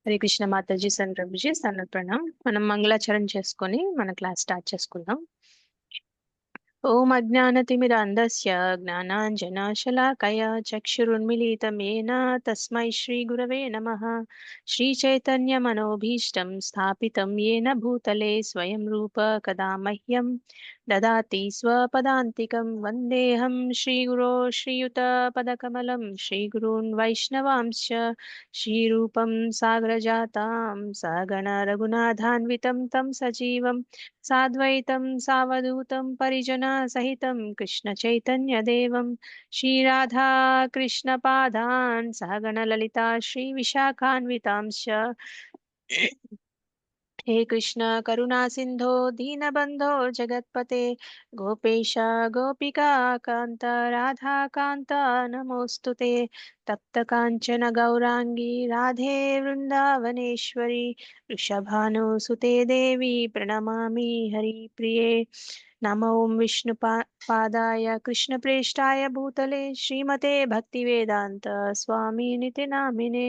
Hare Krishna Mataji sun Prabhuji సన్న ప్రణామ్. మనం మంగళాచరణ చేసుకొని మన క్లాస్ స్టార్ట్ చేసుకుందాం. ఓం అజ్ఞానతిమిరాంధస్య జ్ఞానాంజనశలాకయ చక్షురున్మిలితం येन తస్మై శ్రీ గురవే నమః. శ్రీ చైతన్య మనోభీష్టం స్థాపితం येन భూతలే స్వయం రూప కదా మహ్యం దదాతి స్వపదాంతికం. వందేహం శ్రీగురో శ్రీయుత పదకమలం శ్రీగురూన్ వైష్ణవాంశ్చ శ్రీరూపం సాగరజాతాం సగణ రఘునాథాన్వితం తం సజీవం సాద్వైతం సావధూతం పరిజన సహితం కృష్ణ చైతన్య దేవం శ్రీరాధా కృష్ణ పాదాన్ సహగణ లలితా శ్రీ విశాఖాన్వితాంశ. हे कृष्ण करुणा सिंधो दीनबंधो जगत्पते गोपेश गोपिका कांत राधा कांत नमोस्तुते तप्त कांचन गौरांगी राधे वृंदावनेश्वरी वृषभानुसुते देवी प्रणमामि हरिप्रिये. नमो विष्णुपादाय कृष्णप्रेष्ठाय भूतले श्रीमते भक्तिवेदांत स्वामिनिति नामिने.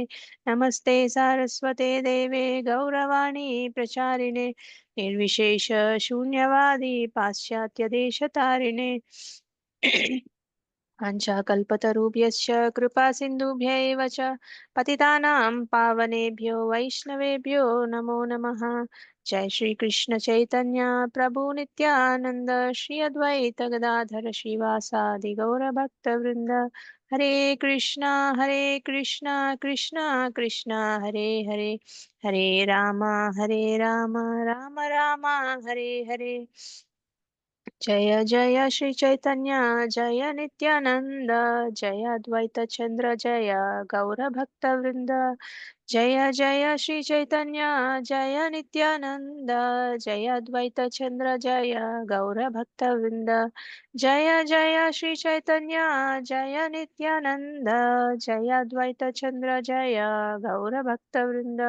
नमस्ते सारस्वते देवे गौरवाणी प्रचारिणे निर्विशेष शून्यवादी पाश्चात्य देशतारिणे. कल्पतरुभ्यश्च कृपा सिन्धुभ्यैव च पतितानां पावनेभ्यो वैष्णवेभ्यो नमो नमः. जय श्री कृष्ण चैतन्य प्रभु नित्यानंद श्री अद्वैत गदाधर श्रीवासादि गौर भक्त वृंद. हरे कृष्णा कृष्णा कृष्णा हरे हरे हरे राम राम राम हरे हरे. जय जय श्री चैतन्य जय नित्यानंद जय अद्वैत चंद्र जय गौर भक्त वृंद. जय जय श्री चैतन्य जय नित्यानंद जय अद्वैत चंद्र जय गौर भक्त वृंद. जय जय श्री चैतन्य जय नित्यानंद जय अद्वैत चंद्र जय गौर भक्त वृंद.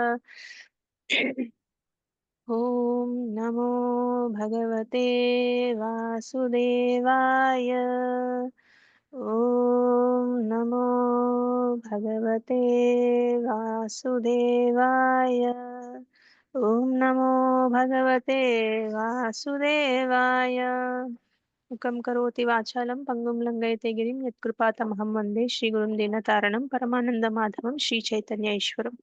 ओम नमो भगवते वासुदेवाय. ओम नमो भगवते वासुदेवाय. ओम नमो भगवते वासुदेवाय. मुखं करोति वाचालं पंगुं लंघयते गिरिं यत्कृपातमहं वन्दे श्रीगुरुं दीनतारणं परमानन्दमाधवं श्रीचैतन्य ईश्वरम्.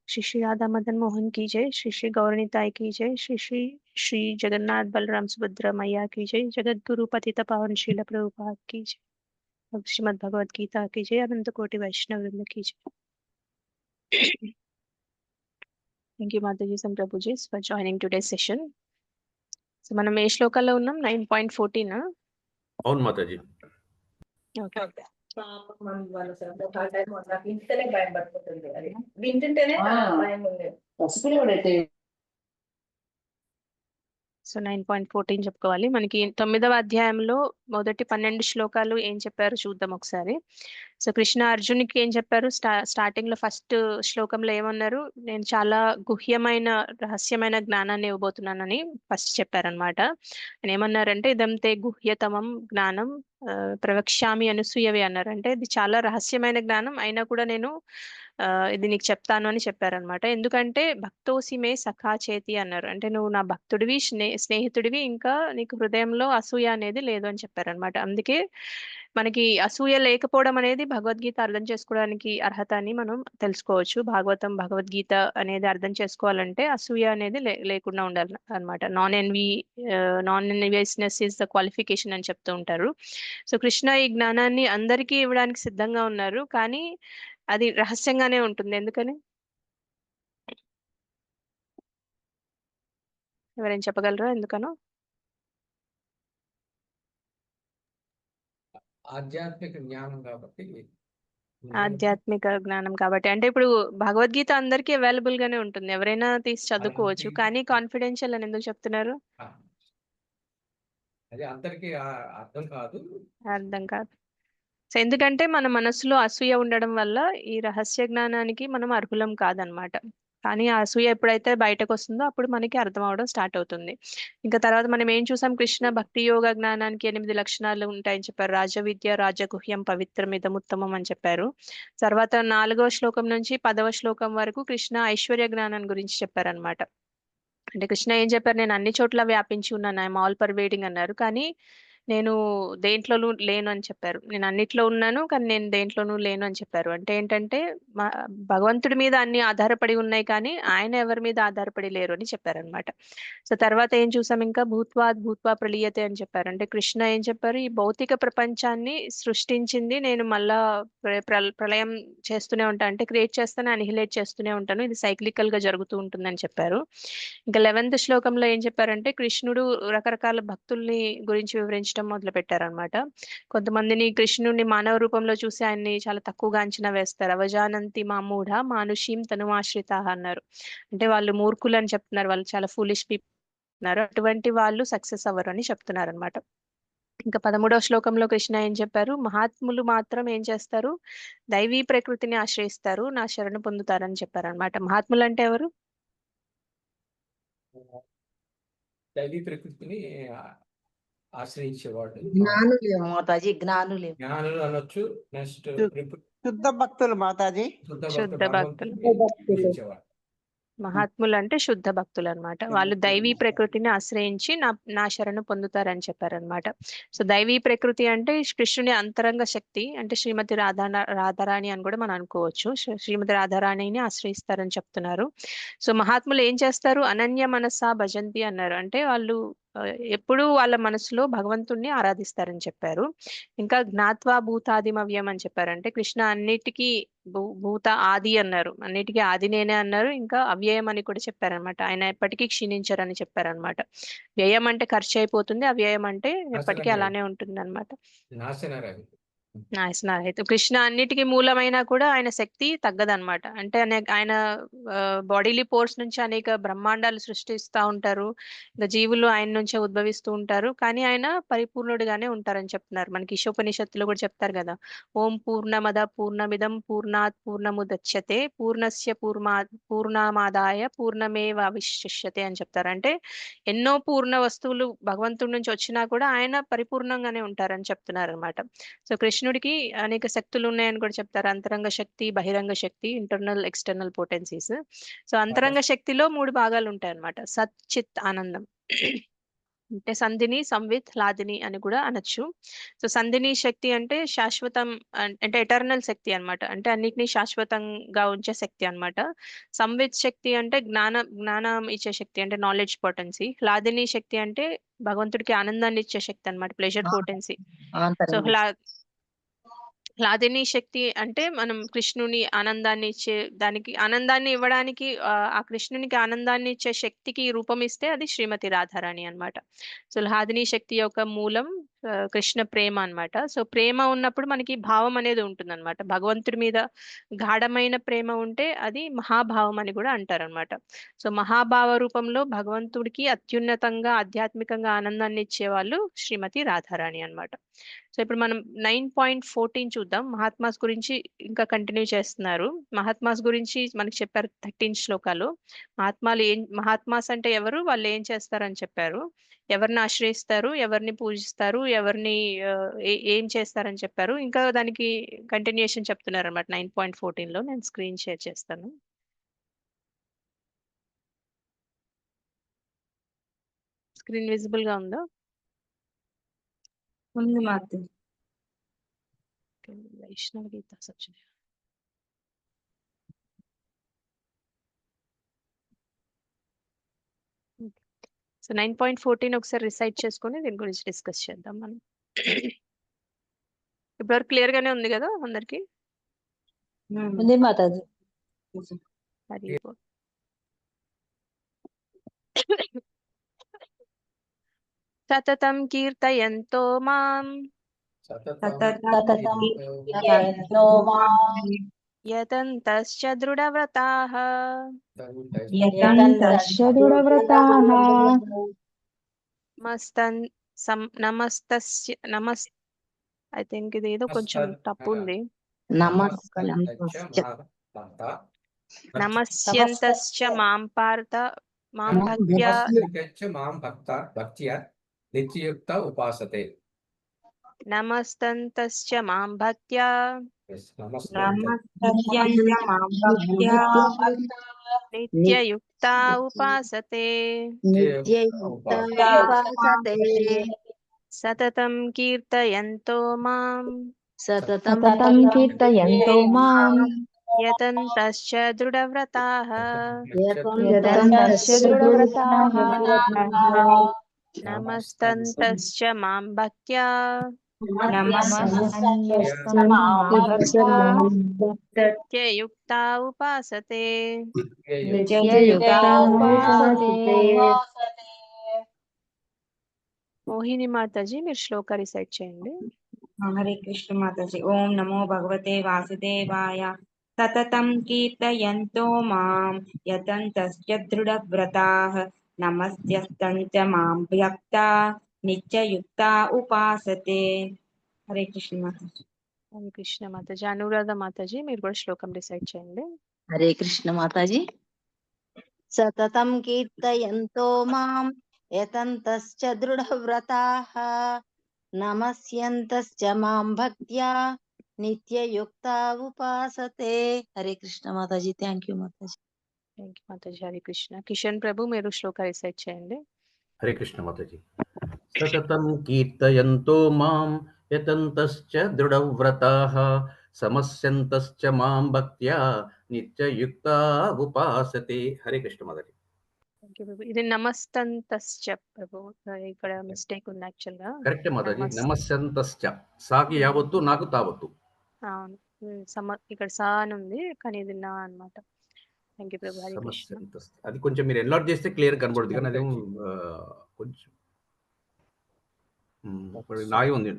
श्री श्री राधा मदन मोहन की जय. श्री श्री गौरनीताय की जय. श्री श्री श्री जगन्नाथ बलराम सुभद्रा मैया की जय. जगत गुरु पतित पावन शील प्रभुपाद की जय. श्रीमद् भगवद गीता की जय. अनंत कोटि वैष्णव वृंद की जय. Thank you Mataji and Prabhuji for joining today's session. So మనం ఏ శ్లోకాల్లో ఉన్నాం? 9.14. అవును మాతాజీ. ఓకే. వింటేనే భయం పట్టుకుంటుంది. అది వింటుంటేనే భయం ఉంది. సో 9.14 చెప్పుకోవాలి. మనకి 9వ అధ్యాయంలో మొదటి 12 శ్లోకాలు ఏం చెప్పారు చూద్దాం ఒకసారి. సో కృష్ణ అర్జునికి ఏం చెప్పారు? స్టార్టింగ్ లో ఫస్ట్ శ్లోకంలో ఏమన్నారు? నేను చాలా గుహ్యమైన రహస్యమైన జ్ఞానాన్ని ఇవ్వబోతున్నానని ఫస్ట్ చెప్పారనమాట. ఆయన ఏమన్నారంటే ఇదంతే గుహ్యతమం జ్ఞానం ప్రవక్ష్యామి అనసూయవే అన్నారు. అంటే ఇది చాలా రహస్యమైన జ్ఞానం అయినా కూడా నేను ఇది నీకు చెప్తాను అని చెప్పారనమాట. ఎందుకంటే భక్తోసిమే సఖా చేతి అన్నారు. అంటే నువ్వు నా భక్తుడివి, స్నేహితుడివి, ఇంకా నీకు హృదయంలో అసూయ అనేది లేదు అని చెప్పారనమాట. అందుకే మనకి అసూయ లేకపోవడం అనేది భగవద్గీత అర్థం చేసుకోవడానికి అర్హత అని మనం తెలుసుకోవచ్చు. భాగవతం భగవద్గీత అనేది అర్థం చేసుకోవాలంటే అసూయ అనేది లేకుండా ఉండాలి అనమాట. Non enviousness is the qualification అని చెప్తూ ఉంటారు. సో కృష్ణ ఈ జ్ఞానాన్ని అందరికీ ఇవ్వడానికి సిద్ధంగా ఉన్నారు, కానీ అది రహస్యంగానే ఉంటుంది. ఎందుకని ఎవరైనా చెప్పగలరా ఎందుకనో? ఆధ్యాత్మిక జ్ఞానం కాబట్టి. ఆధ్యాత్మిక జ్ఞానం కాబట్టి అంటే ఇప్పుడు భగవద్గీత అందరికీ అవైలబుల్ గానే ఉంటుంది, ఎవరైనా తీసి చదువుకోవచ్చు, కానీ కాన్ఫిడెన్షియల్ అని ఎందుకు చెప్తున్నారు? అది అందరికీ అర్థం కాదు. అర్థం కాదు. సో ఎందుకంటే మన మనసులో అసూయ ఉండడం వల్ల ఈ రహస్య జ్ఞానానికి మనం అర్హులం కాదనమాట. కానీ ఆ అసూయ ఎప్పుడైతే బయటకు వస్తుందో అప్పుడు మనకి అర్థం అవడం స్టార్ట్ అవుతుంది. ఇంకా తర్వాత మనం ఏం చూసాం, కృష్ణ భక్తి యోగ జ్ఞానానికి 8 లక్షణాలు ఉంటాయని చెప్పారు. రాజవిద్య రాజగుహ్యం పవిత్రమిదముత్తమం అని చెప్పారు. తర్వాత 4వ శ్లోకం నుంచి 10వ శ్లోకం వరకు కృష్ణ ఐశ్వర్య జ్ఞానం గురించి చెప్పారనమాట. అంటే కృష్ణ ఏం చెప్పారు, నేను అన్ని చోట్ల వ్యాపించి ఉన్నాను, ఐఎమ్ ఆల్ పర్వేడింగ్ అన్నారు. కానీ నేను దేంట్లోనూ లేను అని చెప్పారు. నేను అన్నిట్లో ఉన్నాను కానీ నేను దేంట్లోనూ లేను అని చెప్పారు. అంటే ఏంటంటే మా- భగవంతుడి మీద అన్ని ఆధారపడి ఉన్నాయి కానీ ఆయన ఎవరి మీద ఆధారపడి లేరు అని చెప్పారనమాట. సో తర్వాత ఏం చూసాం, ఇంకా భూత్వా ప్రళీయతే అని చెప్పారు. అంటే కృష్ణ ఏం చెప్పారు, ఈ భౌతిక ప్రపంచాన్ని సృష్టించింది నేను, మళ్ళా ప్రళయం చేస్తూనే ఉంటాను, అంటే క్రియేట్ చేస్తాను, అనిహిలేట్ చేస్తూనే ఉంటాను, ఇది సైక్లికల్ గా జరుగుతూ ఉంటుందని చెప్పారు. ఇంకా 11వ శ్లోకంలో ఏం చెప్పారంటే కృష్ణుడు రకరకాల భక్తుల్ని గురించి వివరించడం మొదలు పెట్టారనమాట. కొంతమందిని కృష్ణుడిని మానవ రూపంలో చూసి ఆయన్ని చాలా తక్కువగా అంచనా వేస్తారు. అవజానంతి మామూఢ మానుషీం తనుమాశ్రిత అన్నారు. అంటే వాళ్ళు మూర్ఖులు అని చెప్తున్నారు, వాళ్ళు చాలా ఫూలిష్ పీపుల్ అన్నారు, అటువంటి వాళ్ళు సక్సెస్ అవ్వరు అని చెప్తున్నారు అనమాట. ఇంకా 13వ శ్లోకంలో కృష్ణ ఏం చెప్పారు, మహాత్ములు మాత్రం ఏం చేస్తారు, దైవీ ప్రకృతిని ఆశ్రయిస్తారు, నా శరణు పొందుతారని చెప్పారనమాట. మహాత్ములు అంటే ఎవరు? దైవీ ప్రకృతిని ఆశ్రయించేవాడు. జ్ఞానులే మాతాజీ, జ్ఞానులే. జ్ఞానులు అనొచ్చు. నెక్స్ట్ శుద్ధ భక్తులు మాతాజీ. శుద్ధ భక్తులు. భగవంతుడు. మహాత్ములు అంటే శుద్ధ భక్తులు అనమాట. వాళ్ళు దైవీ ప్రకృతిని ఆశ్రయించి నా శరణు పొందుతారని చెప్పారనమాట. సో దైవీ ప్రకృతి అంటే కృష్ణుని అంతరంగ శక్తి, అంటే శ్రీమతి రాధారాణి అని కూడా మనం అనుకోవచ్చు. శ్రీమతి రాధారాణిని ఆశ్రయిస్తారని చెప్తున్నారు. సో మహాత్ములు ఏం చేస్తారు, అనన్య మనసా భజంతి అన్నారు. అంటే వాళ్ళు ఎప్పుడూ వాళ్ళ మనసులో భగవంతుణ్ణి ఆరాధిస్తారని చెప్పారు. ఇంకా జ్ఞాత్వా భూతాదిమవ్యం అని చెప్పారు. అంటే కృష్ణ అన్నిటికీ భూత ఆది అన్నారు, అన్నిటికీ ఆది నేనే అన్నారు. ఇంకా అవ్యయం అని కూడా చెప్పారనమాట, ఆయన ఎప్పటికీ క్షీణించరని చెప్పారనమాట. వ్యయం అంటే ఖర్చు అయిపోతుంది, అవ్యయం అంటే ఎప్పటికీ అలానే ఉంటుంది అనమాట. నాశనాలు కృష్ణ అన్నిటికీ మూలమైనా కూడా ఆయన శక్తి తగ్గదన్నమాట. అంటే ఆయన బాడీలీ పోర్స్ నుంచి అనేక బ్రహ్మాండాలు సృష్టిస్తూ ఉంటారు, ఇంకా జీవులు ఆయన నుంచే ఉద్భవిస్తూ ఉంటారు, కానీ ఆయన పరిపూర్ణుడిగానే ఉంటారని చెప్తున్నారు. మనకి ఈశోపనిషత్తులో కూడా చెప్తారు కదా, ఓం పూర్ణమద పూర్ణమిదం పూర్ణాత్ పూర్ణముదచ్యతే పూర్ణస్య పూర్ణమాదాయ పూర్ణమేవ అవశిష్యతే అని చెప్తారు. అంటే ఎన్నో పూర్ణ వస్తువులు భగవంతుడి నుంచి వచ్చినా కూడా ఆయన పరిపూర్ణంగానే ఉంటారని చెప్తున్నారు అనమాట. సో కృష్ణుడికి అనేక శక్తులు ఉన్నాయని కూడా చెప్తారు, అంతరంగ శక్తి, బహిరంగ శక్తి, ఇంటర్నల్ ఎక్స్టర్నల్ పొటెన్సీస్. సో అంతరంగ శక్తిలో 3 భాగాలు ఉంటాయి అన్నమాట. సత్ చిత్ ఆనందం. అంటే సంధిని సంవిత్ లాదిని అని కూడా అనొచ్చు. సో సంధిని శక్తి అంటే శాశ్వతం, అంటే ఎటర్నల్ శక్తి అన్నమాట, అంటే అన్నిటినీ శాశ్వతంగా ఉంచే శక్తి అన్నమాట. సంవిత్ శక్తి అంటే జ్ఞానం ఇచ్చే శక్తి, అంటే నాలెడ్జ్ పొటెన్సీ. లాదిని శక్తి అంటే భగవంతుడికి ఆనందాన్ని ఇచ్చే శక్తి అన్నమాట, ప్లెజర్ పొటెన్సీ. సో లాదిని శక్తి అంటే మనం కృష్ణుని ఆనందాన్ని ఇచ్చే, దానికి ఆనందాన్ని ఇవ్వడానికి ఆ కృష్ణునికి ఆనందాన్ని ఇచ్చే శక్తికి రూపం ఇస్తే అది శ్రీమతి రాధారాణి అన్నమాట. సో లాదిని శక్తి యొక్క మూలం కృష్ణ ప్రేమ అన్నమాట. సో ప్రేమ ఉన్నప్పుడు మనకి భావం అనేది ఉంటుంది అనమాట. భగవంతుడి మీద గాఢమైన ప్రేమ ఉంటే అది మహాభావం అని కూడా అంటారనమాట. సో మహాభావ రూపంలో భగవంతుడికి అత్యున్నతంగా ఆధ్యాత్మికంగా ఆనందాన్ని ఇచ్చే వాళ్ళు శ్రీమతి రాధారాణి అన్నమాట. సో ఇప్పుడు మనం 9.14 చూద్దాం. మహాత్మాస్ గురించి ఇంకా కంటిన్యూ చేస్తున్నారు. మహాత్మాస్ గురించి మనకి చెప్పారు 13 శ్లోకాలు. మహాత్మాస్ అంటే ఎవరు, వాళ్ళు ఏం చేస్తారని చెప్పారు, ఎవరిని ఆశ్రయిస్తారు, ఎవరిని పూజిస్తారు, ఎవరిని ఏం చేస్తారని చెప్పారు. ఇంకా దానికి కంటిన్యూషన్ చెప్తున్నారు అనమాట 9.14లో. నేను స్క్రీన్ షేర్ చేస్తాను. స్క్రీన్ విజిబుల్ గా ఉందా? ఉంది మాత. వైష్ణవ గీత సత్యం. సో 9.14 ఒకసారి రిసైట్ చేసుకొని దీని గురించి డిస్కస్ చేద్దాం మనం. ఇప్పుడు క్లియర్ గానే ఉంది కదా అందరికి? ఉంది మాతాజీ. అది సతతం కీర్తయంతో మాం యతంతశ్చ దృఢవ్రతాః ఐ థింక్ ఇది ఏదో కొంచెం తప్పు ఉంది. నమస్యంతశ్చ మాం పార్థ మాం భక్త్యా నమస్యంతశ్చ మాం భక్త్యా నిత్యయుక్త ఉపాసతే. నమస్తంతశ్చ మాం భక్త్యా Yes, నమస్తే. నమస్తస్యంచ మాం భక్త్యా నిత్యయుక్తా ఉపాసతే. నిత్యయుక్తా ఉపాసతే. సతతం కీర్తయంతో మాం సతతం కీర్తయంతో మాం యతంతశ్చ దృఢవ్రతాః. యతంతశ్చ దృఢవ్రతాః. నమస్తంతశ్చ మాం భక్త్యా నమస్తస్య మాం భక్త్యా నిత్యయుక్తా ఉపాసతే. నిత్యయుక్తా ఉపాసతే. మోహిని మాతాజీ మీరు శ్లోక రిసైట్ చేయండి. హరే కృష్ణ మాతాజీ. ఓం నమో భగవతే వాసుదేవాయ. సతతం కీర్తయంతో మాం యతంతశ్చ దృఢవ్రతాః. నమస్యంతంచ మాం భక్త్యా నిత్యయుక్తా ఉపాసతే. హరే కృష్ణ మాతాజీ. హరే కృష్ణ మాతాజీ. అనురాధ మాతాజీ మీరు కూడా శ్లోకం రిసైట్ చేయండి. హరే కృష్ణ మాతాజీ. సతతం కీర్తయంతో మాం యతంతశ్చ దృఢవ్రతాః. నమస్యంతశ్చ మాం భక్త్యా నిత్యయుక్తా ఉపాసతే. Hare Krishna Mataji. Thank you Mataji. Thank you Mataji. Hare Krishna. Kishan Prabhu మీరు శ్లోక రిసైట్ చేయండి. హరే కృష్ణ మాతాజీ. సతతం కీర్తయంతో మాం యతంతశ్చ దృఢవ్రతాః. సమస్యంతశ్చ మాం భక్త్యా నిత్యయుక్తా ఉపాసతే. హరే కృష్ణ మాతాజీ. థ్యాంక్ యూ ప్రభు. ఇది నమస్తంతశ్చ ప్రభు, ఇక్కడ మిస్టేక్ ఉంది యాక్చువల్ గా. కరెక్ట్ మాతాజీ. నమస్యంతశ్చ సాకి యావత్తు నాకు తావత్తు. అవును, ఇక్కడ సా అని ఉంది కానీ ఇది నా అన్నమాట. థ్యాంక్ యూ ప్రభు. హరే కృష్ణ. సమస్యంతశ్చ అది కొంచెం మీరు ఎన్లార్జ్ చేస్తే క్లియర్ కనబడుతుంది కానీ అదేమో కొంచెం నాయి ఉంది.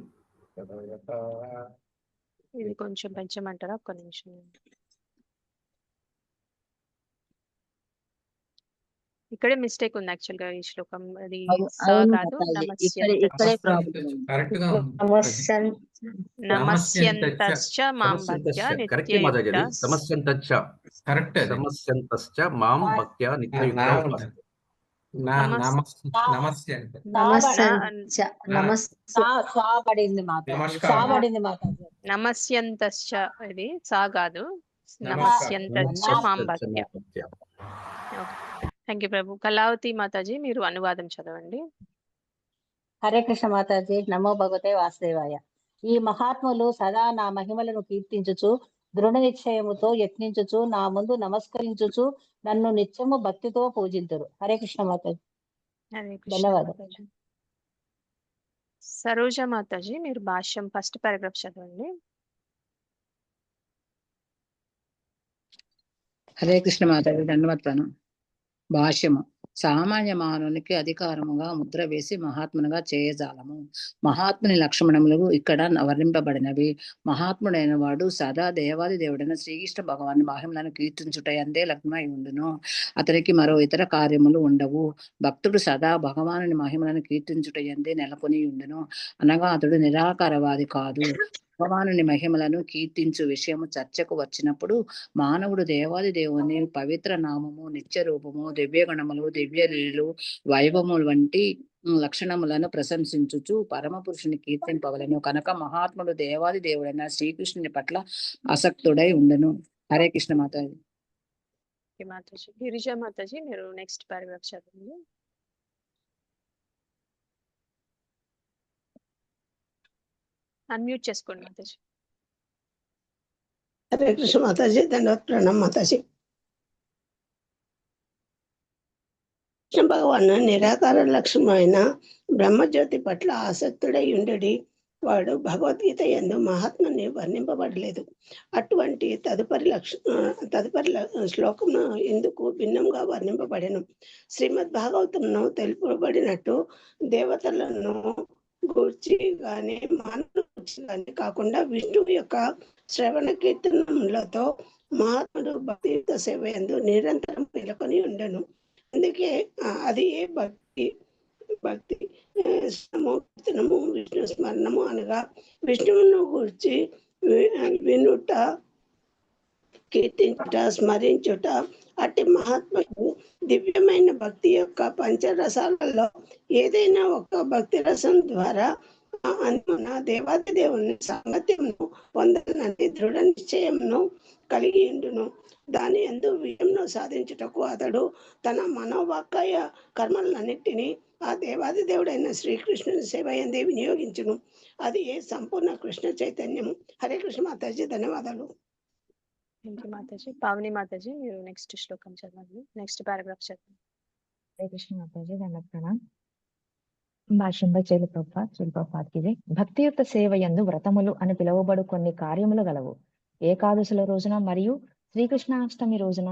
ఇది కొంచెం పెంచమంటారా? ఒక్క నిమిషం. ఇక్కడే మిస్టేక్ ఉంది యాక్చువల్ గా ఈ శ్లోకం. అది సా కాదు, నమస్యంతశ్చ మాం భక్త్యా కరెక్ట్ మాతాజీ. నిత్యయుక్తా. సమస్యంతశ్చ కరెక్ట్. సమస్యంతశ్చ మాం భక్త్యా నిత్యయుక్తా ఉపాసతే. నమస్యంతశ్చ ఇది సా కాదు, నమస్యంతశ్చ మాం భక్త్యా. థ్యాంక్ యూ ప్రభు. కళావతి మాతాజీ మీరు అనువాదం చదవండి. హరే కృష్ణ మాతాజీ. నమో భగవతే వాసుదేవాయ. ఈ మహాత్ములు సదా నా మహిమలను కీర్తించుచు దృఢ నిశ్చయముతో యత్నించుచు నా ముందు నమస్కరించుచు నన్ను నిత్యము భక్తితో పూజింతురు. హరే కృష్ణ మాతాజీ. హరే కృష్ణ ధన్యవాదాలు. మాతాజీ. సరోజ మాతాజీ మీరు భాష్యం ఫస్ట్ పారాగ్రాఫ్ చదవండి. హరే కృష్ణ మాతాజీ. ధన్యవాదాలు. భాష్యము. సామాన్య మానవునికి అధికారముగా ముద్ర వేసి మహాత్మునిగా చేయజాలము. మహాత్ముని లక్షణములు ఇక్కడ వర్ణింపబడినవి. మహాత్ముడైన వాడు సదా దేవాది దేవుడైన శ్రీకృష్ణ భగవాన్ మహిమలను కీర్తించుటయందే లగ్నమై ఉండును. అతనికి మరో ఇతర కార్యములు ఉండవు. భక్తుడు సదా భగవానుని మహిమలను కీర్తించుటయందే నెలకొని ఉండును. అనగా అతడు నిరాకారవాది కాదు. భగవానుని మహిమలను కీర్తించు విషయము చర్చకు వచ్చినప్పుడు మానవుడు దేవాది దేవుని పవిత్ర నామము, నిత్య రూపము, దివ్య గుణములు, దివ్య లీలలు, వైభవములు వంటి లక్షణములను ప్రశంసించుచు పరమ పురుషుని కీర్తింపవలను. కనుక మహాత్ముడు దేవాది దేవుడైన శ్రీకృష్ణుని పట్ల ఆసక్తుడై ఉండను. హరే కృష్ణ మాతాజీ. మాతాజీ. గిరిజా మాతాజీ మీరు నెక్స్ట్ పారాగ్రాఫ్ చదవండి. అన్మ్యూట్ చేసుకోండి మాతాజీ. హరే కృష్ణ మాతాజీ. ధన్యవాద ప్రణామ్ మాతాజీ. కృష్ణ భగవాన్ నిరాకార లక్ష్యమైన బ్రహ్మజ్యోతి పట్ల ఆసక్తుడై ఉండడి వాడు భగవద్గీత యందు మహాత్ముని వర్ణింపబడలేదు. అటువంటి తదుపరి శ్లోకం ఎందుకు భిన్నంగా వర్ణింపబడెను. శ్రీమద్ భాగవతంను తెలుపబడినట్టు దేవతలను గూర్చి గాని మానవుల గూర్చి గాని కాకుండా విష్ణువు యొక్క శ్రవణ కీర్తనములతో మహాత్ముడు భక్తియుక్త సేవ యందు నిరంతరం పిలుకొని ఉండను. అందుకే అది ఏ భక్తి కీర్తనము విష్ణు స్మరణము అనగా విష్ణువును గూర్చి వినుట కీర్తించుట, స్మరించుట. అట్టి మహాత్ముడు దివ్యమైన భక్తి యొక్క పంచరసాలలో ఏదైనా ఒక భక్తి రసం ద్వారా అందున దేవాది దేవుని సాంగత్యమును పొందాలని దృఢ నిశ్చయమును కలిగి ఉండును. దాని యందు విజయంను సాధించుటకు అతడు తన మనోవాక్కాయ కర్మలన్నిటినీ ఆ దేవాది దేవుడైన శ్రీకృష్ణుని సేవ యందే వినియోగించును. అది ఏ సంపూర్ణ కృష్ణ చైతన్యము. హరే కృష్ణ మాతాజీ, ధన్యవాదాలు. Thank you Mataji. పావని మాతాజీ, మీరు నెక్స్ట్ శ్లోకం చదవండి, నెక్స్ట్ పారాగ్రాఫ్ చదవండి. హరే కృష్ణ మాతాజీ, దండ ప్రణామ్. భాష్యంపై చేలుప్రపాత్కి భక్తియుక్త సేవ యందు వ్రతములు అని పిలువబడు కొన్ని కార్యములు గలవు. ఏకాదశుల రోజున మరియు శ్రీకృష్ణాష్టమి రోజున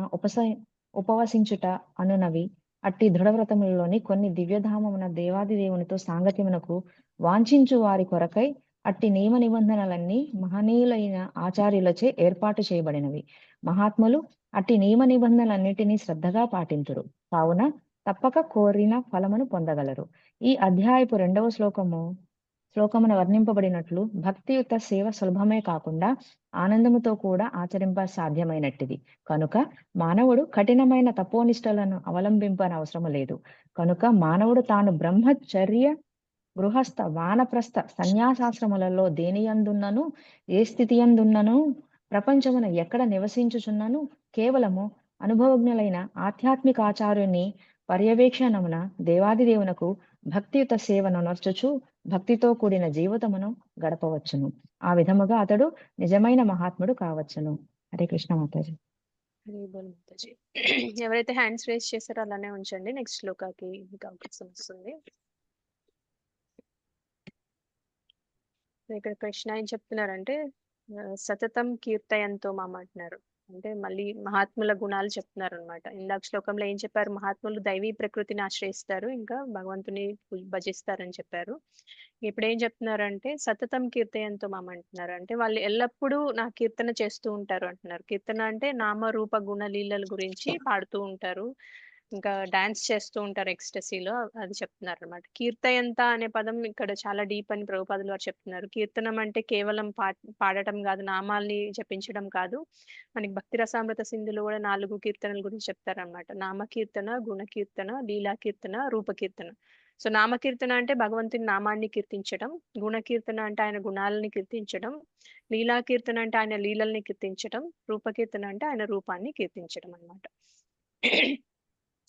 ఉపవసించుట అనునవి అట్టి దృఢవ్రతములలోని కొన్ని. దివ్యధామమున దేవాది దేవునితో సాంగత్యమునకు వాంఛించు వారి కొరకై అట్టి నియమ నిబంధనలన్నీ మహనీయులైన ఆచార్యులచే ఏర్పాటు చేయబడినవి. మహాత్ములు అట్టి నియమ నిబంధనలన్నిటినీ శ్రద్ధగా పాటింతురు, కావున తప్పక కోరిన ఫలమును పొందగలరు. ఈ అధ్యాయపు 2వ శ్లోకమున వర్ణింపబడినట్లు భక్తియుక్త సేవ సులభమే కాకుండా ఆనందముతో కూడా ఆచరింప సాధ్యమైనట్టిది. కనుక మానవుడు కఠినమైన తపోనిష్టలను అవలంబింపనవసరము లేదు. కనుక మానవుడు తాను బ్రహ్మచర్య, గృహస్థ, వానప్రస్థ, సన్యాసాశ్రములలో దేనియందున్నను, ఏ స్థితి యందున్నను, ప్రపంచమున ఎక్కడ నివసించుచున్నను కేవలము అనుభవజ్ఞులైన ఆధ్యాత్మికాచార్యుని పర్యవేక్షణమున దేవాది దేవునకు భక్తియుత సేవను నర్చుచు భక్తితో కూడిన జీవితమును గడపవచ్చును. ఆ విధముగా అతడు నిజమైన మహాత్ముడు కావచ్చును. హరే కృష్ణ మాతాజీ. హరే బోల్ మాతాజీ. ఎవరైతే హ్యాండ్స్ రేస్ చేశారో అలానే ఉంచండి, నెక్స్ట్ శ్లోకాకి మీకు అవకాశం వస్తుంది. ఇక్కడ కృష్ణ ఏం చెప్తున్నారంటే సతతం కీర్తయంతో మామ అంటున్నారు. అంటే మళ్ళీ మహాత్ముల గుణాలు చెప్తున్నారు అనమాట. ఇందాక శ్లోకంలో ఏం చెప్పారు? మహాత్ములు దైవీ ప్రకృతిని ఆశ్రయిస్తారు, ఇంకా భగవంతుని భజిస్తారని చెప్పారు. ఇప్పుడు ఏం చెప్తున్నారంటే సతతం కీర్తయంతో మామ అంటున్నారు. అంటే వాళ్ళు ఎల్లప్పుడూ నా కీర్తన చేస్తూ ఉంటారు అంటున్నారు. కీర్తన అంటే నామ రూప గుణ లీలల గురించి పాడుతూ ఉంటారు, ఇంకా డాన్స్ చేస్తూ ఉంటారు ఎక్స్టసీలో, అది చెప్తున్నారు అనమాట. కీర్తయంత అనే పదం ఇక్కడ చాలా డీప్ అని ప్రభుపాదులు వారు చెప్తున్నారు. కీర్తనం అంటే కేవలం పాడటం కాదు, నామాల్ని జపించడం కాదు. మనకి భక్తి రసామృత సింధులో కూడా 4 కీర్తనల గురించి చెప్తారనమాట. నామ కీర్తన, గుణ కీర్తన, లీలా కీర్తన, రూప కీర్తన. సో నామకీర్తన అంటే భగవంతుని నామాన్ని కీర్తించడం, గుణ కీర్తన అంటే ఆయన గుణాలని కీర్తించడం, లీలా కీర్తన అంటే ఆయన లీలల్ని కీర్తించడం, రూపకీర్తన అంటే ఆయన రూపాన్ని కీర్తించడం అన్నమాట.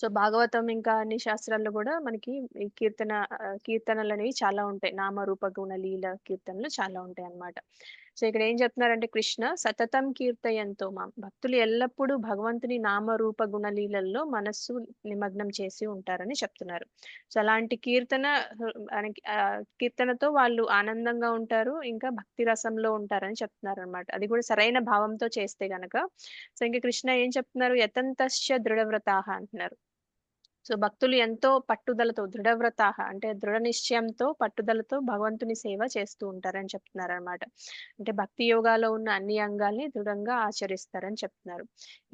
సో భాగవతం ఇంకా అన్ని శాస్త్రాల్లో కూడా మనకి ఈ కీర్తనలు అనేవి చాలా ఉంటాయి. నామరూప గుణ లీల కీర్తనలు చాలా ఉంటాయి అన్నమాట. సో ఇక్కడ ఏం చెప్తున్నారంటే కృష్ణ సతతం కీర్తయంతో భక్తులు ఎల్లప్పుడూ భగవంతుని నామరూప గుణలీలల్లో మనస్సు నిమగ్నం చేసి ఉంటారని చెప్తున్నారు. సో అలాంటి కీర్తనతో వాళ్ళు ఆనందంగా ఉంటారు, ఇంకా భక్తి రసంలో ఉంటారని చెప్తున్నారు అనమాట. అది కూడా సరైన భావంతో చేస్తే గనక. సో ఇంకా కృష్ణ ఏం చెప్తున్నారు? యతంతస్య దృఢవ్రతాహ అంటున్నారు. సో భక్తులు ఎంతో పట్టుదలతో, దృఢవ్రతాహ అంటే దృఢ నిశ్చయంతో, పట్టుదలతో భగవంతుని సేవ చేస్తూ ఉంటారని చెప్తున్నారు అనమాట. అంటే భక్తి యోగాలో ఉన్న అన్ని అంగాల్ని దృఢంగా ఆచరిస్తారని చెప్తున్నారు.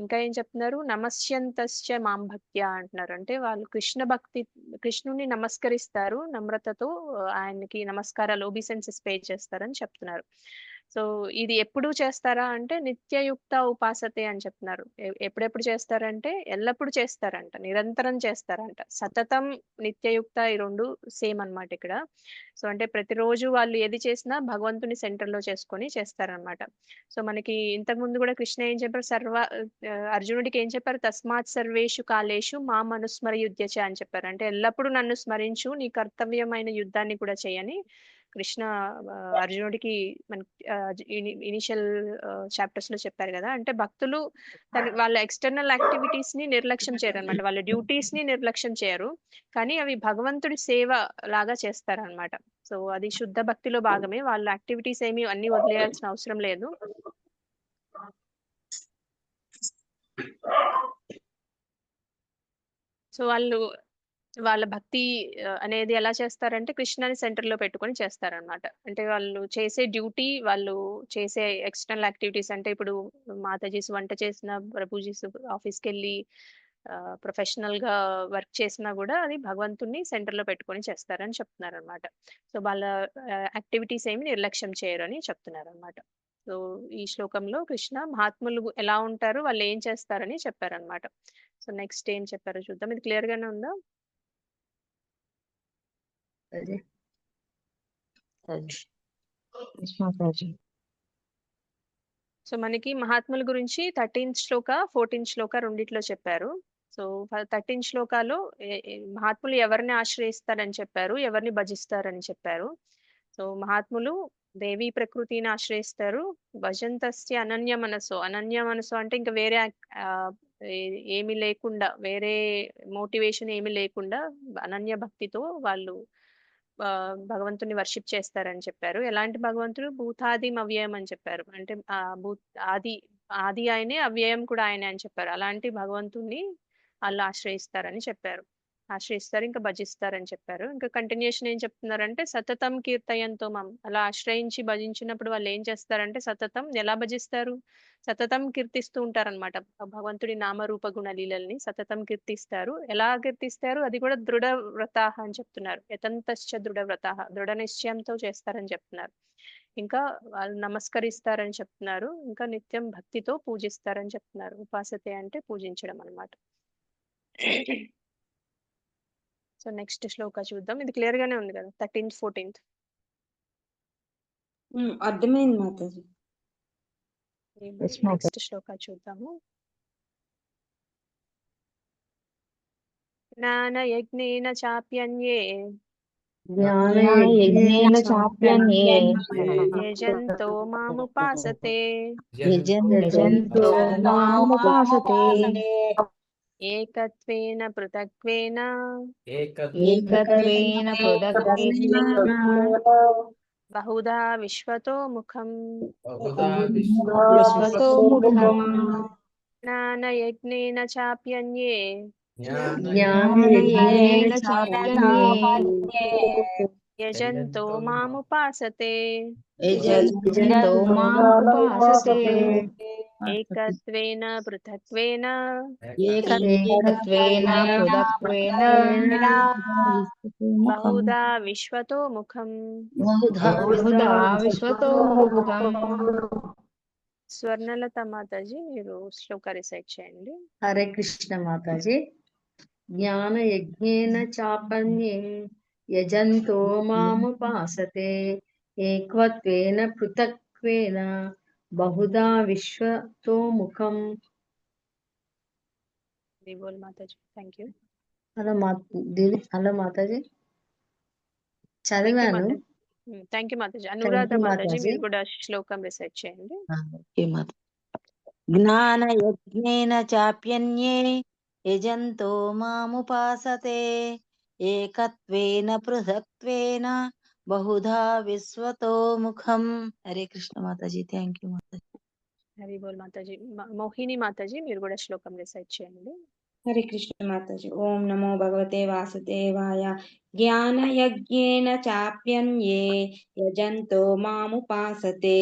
ఇంకా ఏం చెప్తున్నారు? నమస్యంతస్య మాం భక్త్యా అంటున్నారు. అంటే వాళ్ళు కృష్ణుని నమస్కరిస్తారు, నమ్రతతో ఆయనకి నమస్కారాలు, ఓబిసెన్సెస్ పే చేస్తారని చెప్తున్నారు. సో ఇది ఎప్పుడు చేస్తారా అంటే నిత్యయుక్త ఉపాసతే అని చెప్తున్నారు. ఎప్పుడెప్పుడు చేస్తారంటే ఎల్లప్పుడు చేస్తారంట, నిరంతరం చేస్తారంట. సతతం, నిత్యయుక్త ఈ 2 సేమ్ అన్నమాట ఇక్కడ. సో అంటే ప్రతిరోజు వాళ్ళు ఏది చేసినా భగవంతుని సెంటర్ లో చేసుకొని చేస్తారనమాట. సో మనకి ఇంతకు ముందు కూడా కృష్ణ ఏం చెప్పారు? అర్జునుడికి ఏం చెప్పారు? తస్మాత్ సర్వేషు కాలేషు మాం అనుస్మర యుధ్యచ అని చెప్పారు. అంటే ఎల్లప్పుడూ నన్ను స్మరించు, నీ కర్తవ్యమైన యుద్ధాన్ని కూడా చేయని కృష్ణ అర్జునుడికి ఇనిషియల్ చాప్టర్స్ లో చెప్పారు కదా. అంటే భక్తులు వాళ్ళ ఎక్స్టర్నల్ యాక్టివిటీస్ ని నిర్లక్ష్యం చేయరు అనమాట, వాళ్ళ డ్యూటీస్ ని నిర్లక్ష్యం చేయరు, కానీ అవి భగవంతుడి సేవ లాగా చేస్తారనమాట. సో అది శుద్ధ భక్తిలో భాగమే. వాళ్ళ యాక్టివిటీస్ ఏమి అన్ని వదిలేయాల్సిన అవసరం లేదు. సో వాళ్ళ భక్తి అనేది ఎలా చేస్తారంటే కృష్ణని సెంటర్ లో పెట్టుకొని చేస్తారనమాట. అంటే వాళ్ళు చేసే డ్యూటీ, వాళ్ళు చేసే ఎక్స్టర్నల్ యాక్టివిటీస్, అంటే ఇప్పుడు మాతాజీస్ వంట చేసిన, ప్రభుజీస్ ఆఫీస్కి వెళ్ళి ప్రొఫెషనల్ గా వర్క్ చేసినా కూడా అది భగవంతుని సెంటర్ లో పెట్టుకొని చేస్తారని చెప్తున్నారు అనమాట. సో వాళ్ళ యాక్టివిటీస్ ఏమి నిర్లక్ష్యం చేయరు అని చెప్తున్నారు అనమాట. సో ఈ శ్లోకంలో కృష్ణ మహాత్ములు ఎలా ఉంటారు, వాళ్ళు ఏం చేస్తారని చెప్పారనమాట. సో నెక్స్ట్ ఏం చెప్పారో చూద్దాం. ఇది క్లియర్ గానే ఉందా? అది ఎస్ మాతాజీ. సో మనకి మహాత్ముల గురించి 13th శ్లోక 14th శ్లోక రెండిట్లో చెప్పారు. సో 13 శ్లోకాలో మహాత్ములు ఎవరిని ఆశ్రయిస్తారని చెప్పారు, ఎవరిని భజిస్తారని చెప్పారు. సో మహాత్ములు దేవీ ప్రకృతిని ఆశ్రయిస్తారు. భజంతస్య అనన్య మనసు. అనన్య మనసు అంటే ఇంకా వేరే ఏమి లేకుండా, వేరే మోటివేషన్ ఏమి లేకుండా అనన్య భక్తితో వాళ్ళు భగవంతుని వర్షిప్ చేస్తారని చెప్పారు. ఎలాంటి భగవంతుడు? భూతాదిం అవ్యయం అని చెప్పారు. అంటే ఆది ఆది ఆయనే, అవ్యయం కూడా ఆయనే అని చెప్పారు. అలాంటి భగవంతుణ్ణి వాళ్ళు ఆశ్రయిస్తారని చెప్పారు. ఆశ్రయిస్తారు, ఇంకా భజిస్తారని చెప్పారు. ఇంకా కంటిన్యూషన్ ఏం చెప్తున్నారంటే సతతం కీర్తయంతో మం. అలా ఆశ్రయించి భజించినప్పుడు వాళ్ళు ఏం చేస్తారంటే సతతం ఎలా భజిస్తారు? సతతం కీర్తిస్తూ ఉంటారనమాట. భగవంతుడి నామరూప గుణ లీలల్ని సతతం కీర్తిస్తారు. ఎలా కీర్తిస్తారు? అది కూడా దృఢ వ్రతాహ అని చెప్తున్నారు. యతంతశ్చ దృఢ వ్రతాహ. దృఢ నిశ్చయంతో చేస్తారని చెప్తున్నారు. ఇంకా వాళ్ళు నమస్కరిస్తారని చెప్తున్నారు. ఇంకా నిత్యం భక్తితో పూజిస్తారని చెప్తున్నారు. ఉపాసతే అంటే పూజించడం అన్నమాట. సో నెక్స్ట్ శ్లోక చూద్దాం. ఇది క్లియర్ గానే ఉంది కదా, 13th 14th. అర్థమైంది మాతాజీ. నెక్స్ట్ శ్లోక చూద్దాము. జ్ఞానయజ్ఞేన చాప్యన్యే జ్ఞానయజ్ఞేన చాప్యన్యే యజంతో మాముపాసతే యజంతో మాముపాసతే ఏకత్వేన పృథక్వేన ఏకత్వేన పృథక్వేన బహుధా విశ్వతో ముఖం విశ్వతో ముఖం జ్ఞానయజ్ఞేన చాప్యన్యే జ్ఞానయజ్ఞేన చాప్యన్యే యజంతో మాముపాసతే యజంతో మాముపాసతే ఏకత్వేన పృథక్వేన ఏకత్వేన పృథక్వేన బహుధా విశ్వతో ముఖం బహుధా విశ్వతో ముఖం. స్వర్ణలత మాతాజీ మీరు శ్లోక రిసైట్ చేయండి. హరే కృష్ణ మాతాజీ. జ్ఞాన యజ్ఞేన చాపన్యే యజంతో మాముపాసతే ఏకత్వేన పృథక్వేన బహుధా విశ్వతో ముఖం. బోల్ Mataji. Thank you. Hello Mataji, చదివాను. Thank you Mataji. అనురాధ మాతాజీ మీరు కూడా శ్లోకం రిసైట్ చేయండి. జ్ఞాన యజ్ఞేన చాప్యన్యే యజంతో మాముపాసతే ఏకత్వేన పృథక్వేన బహుధా విశ్వతో ముఖం. హరే కృష్ణ మాతాజీ. Thank you Mataji. హరి బోల్ మాతాజీ. మోహిని మాతాజీ మీరు కూడా శ్లోకం రిసైట్ చేయండి. హరే కృష్ణ మాతాజీ. ఓం నమో భగవతే వాసుదేవాయ. జ్ఞానయజ్ఞేన చాప్యన్యే యజంతో మాముపాసతే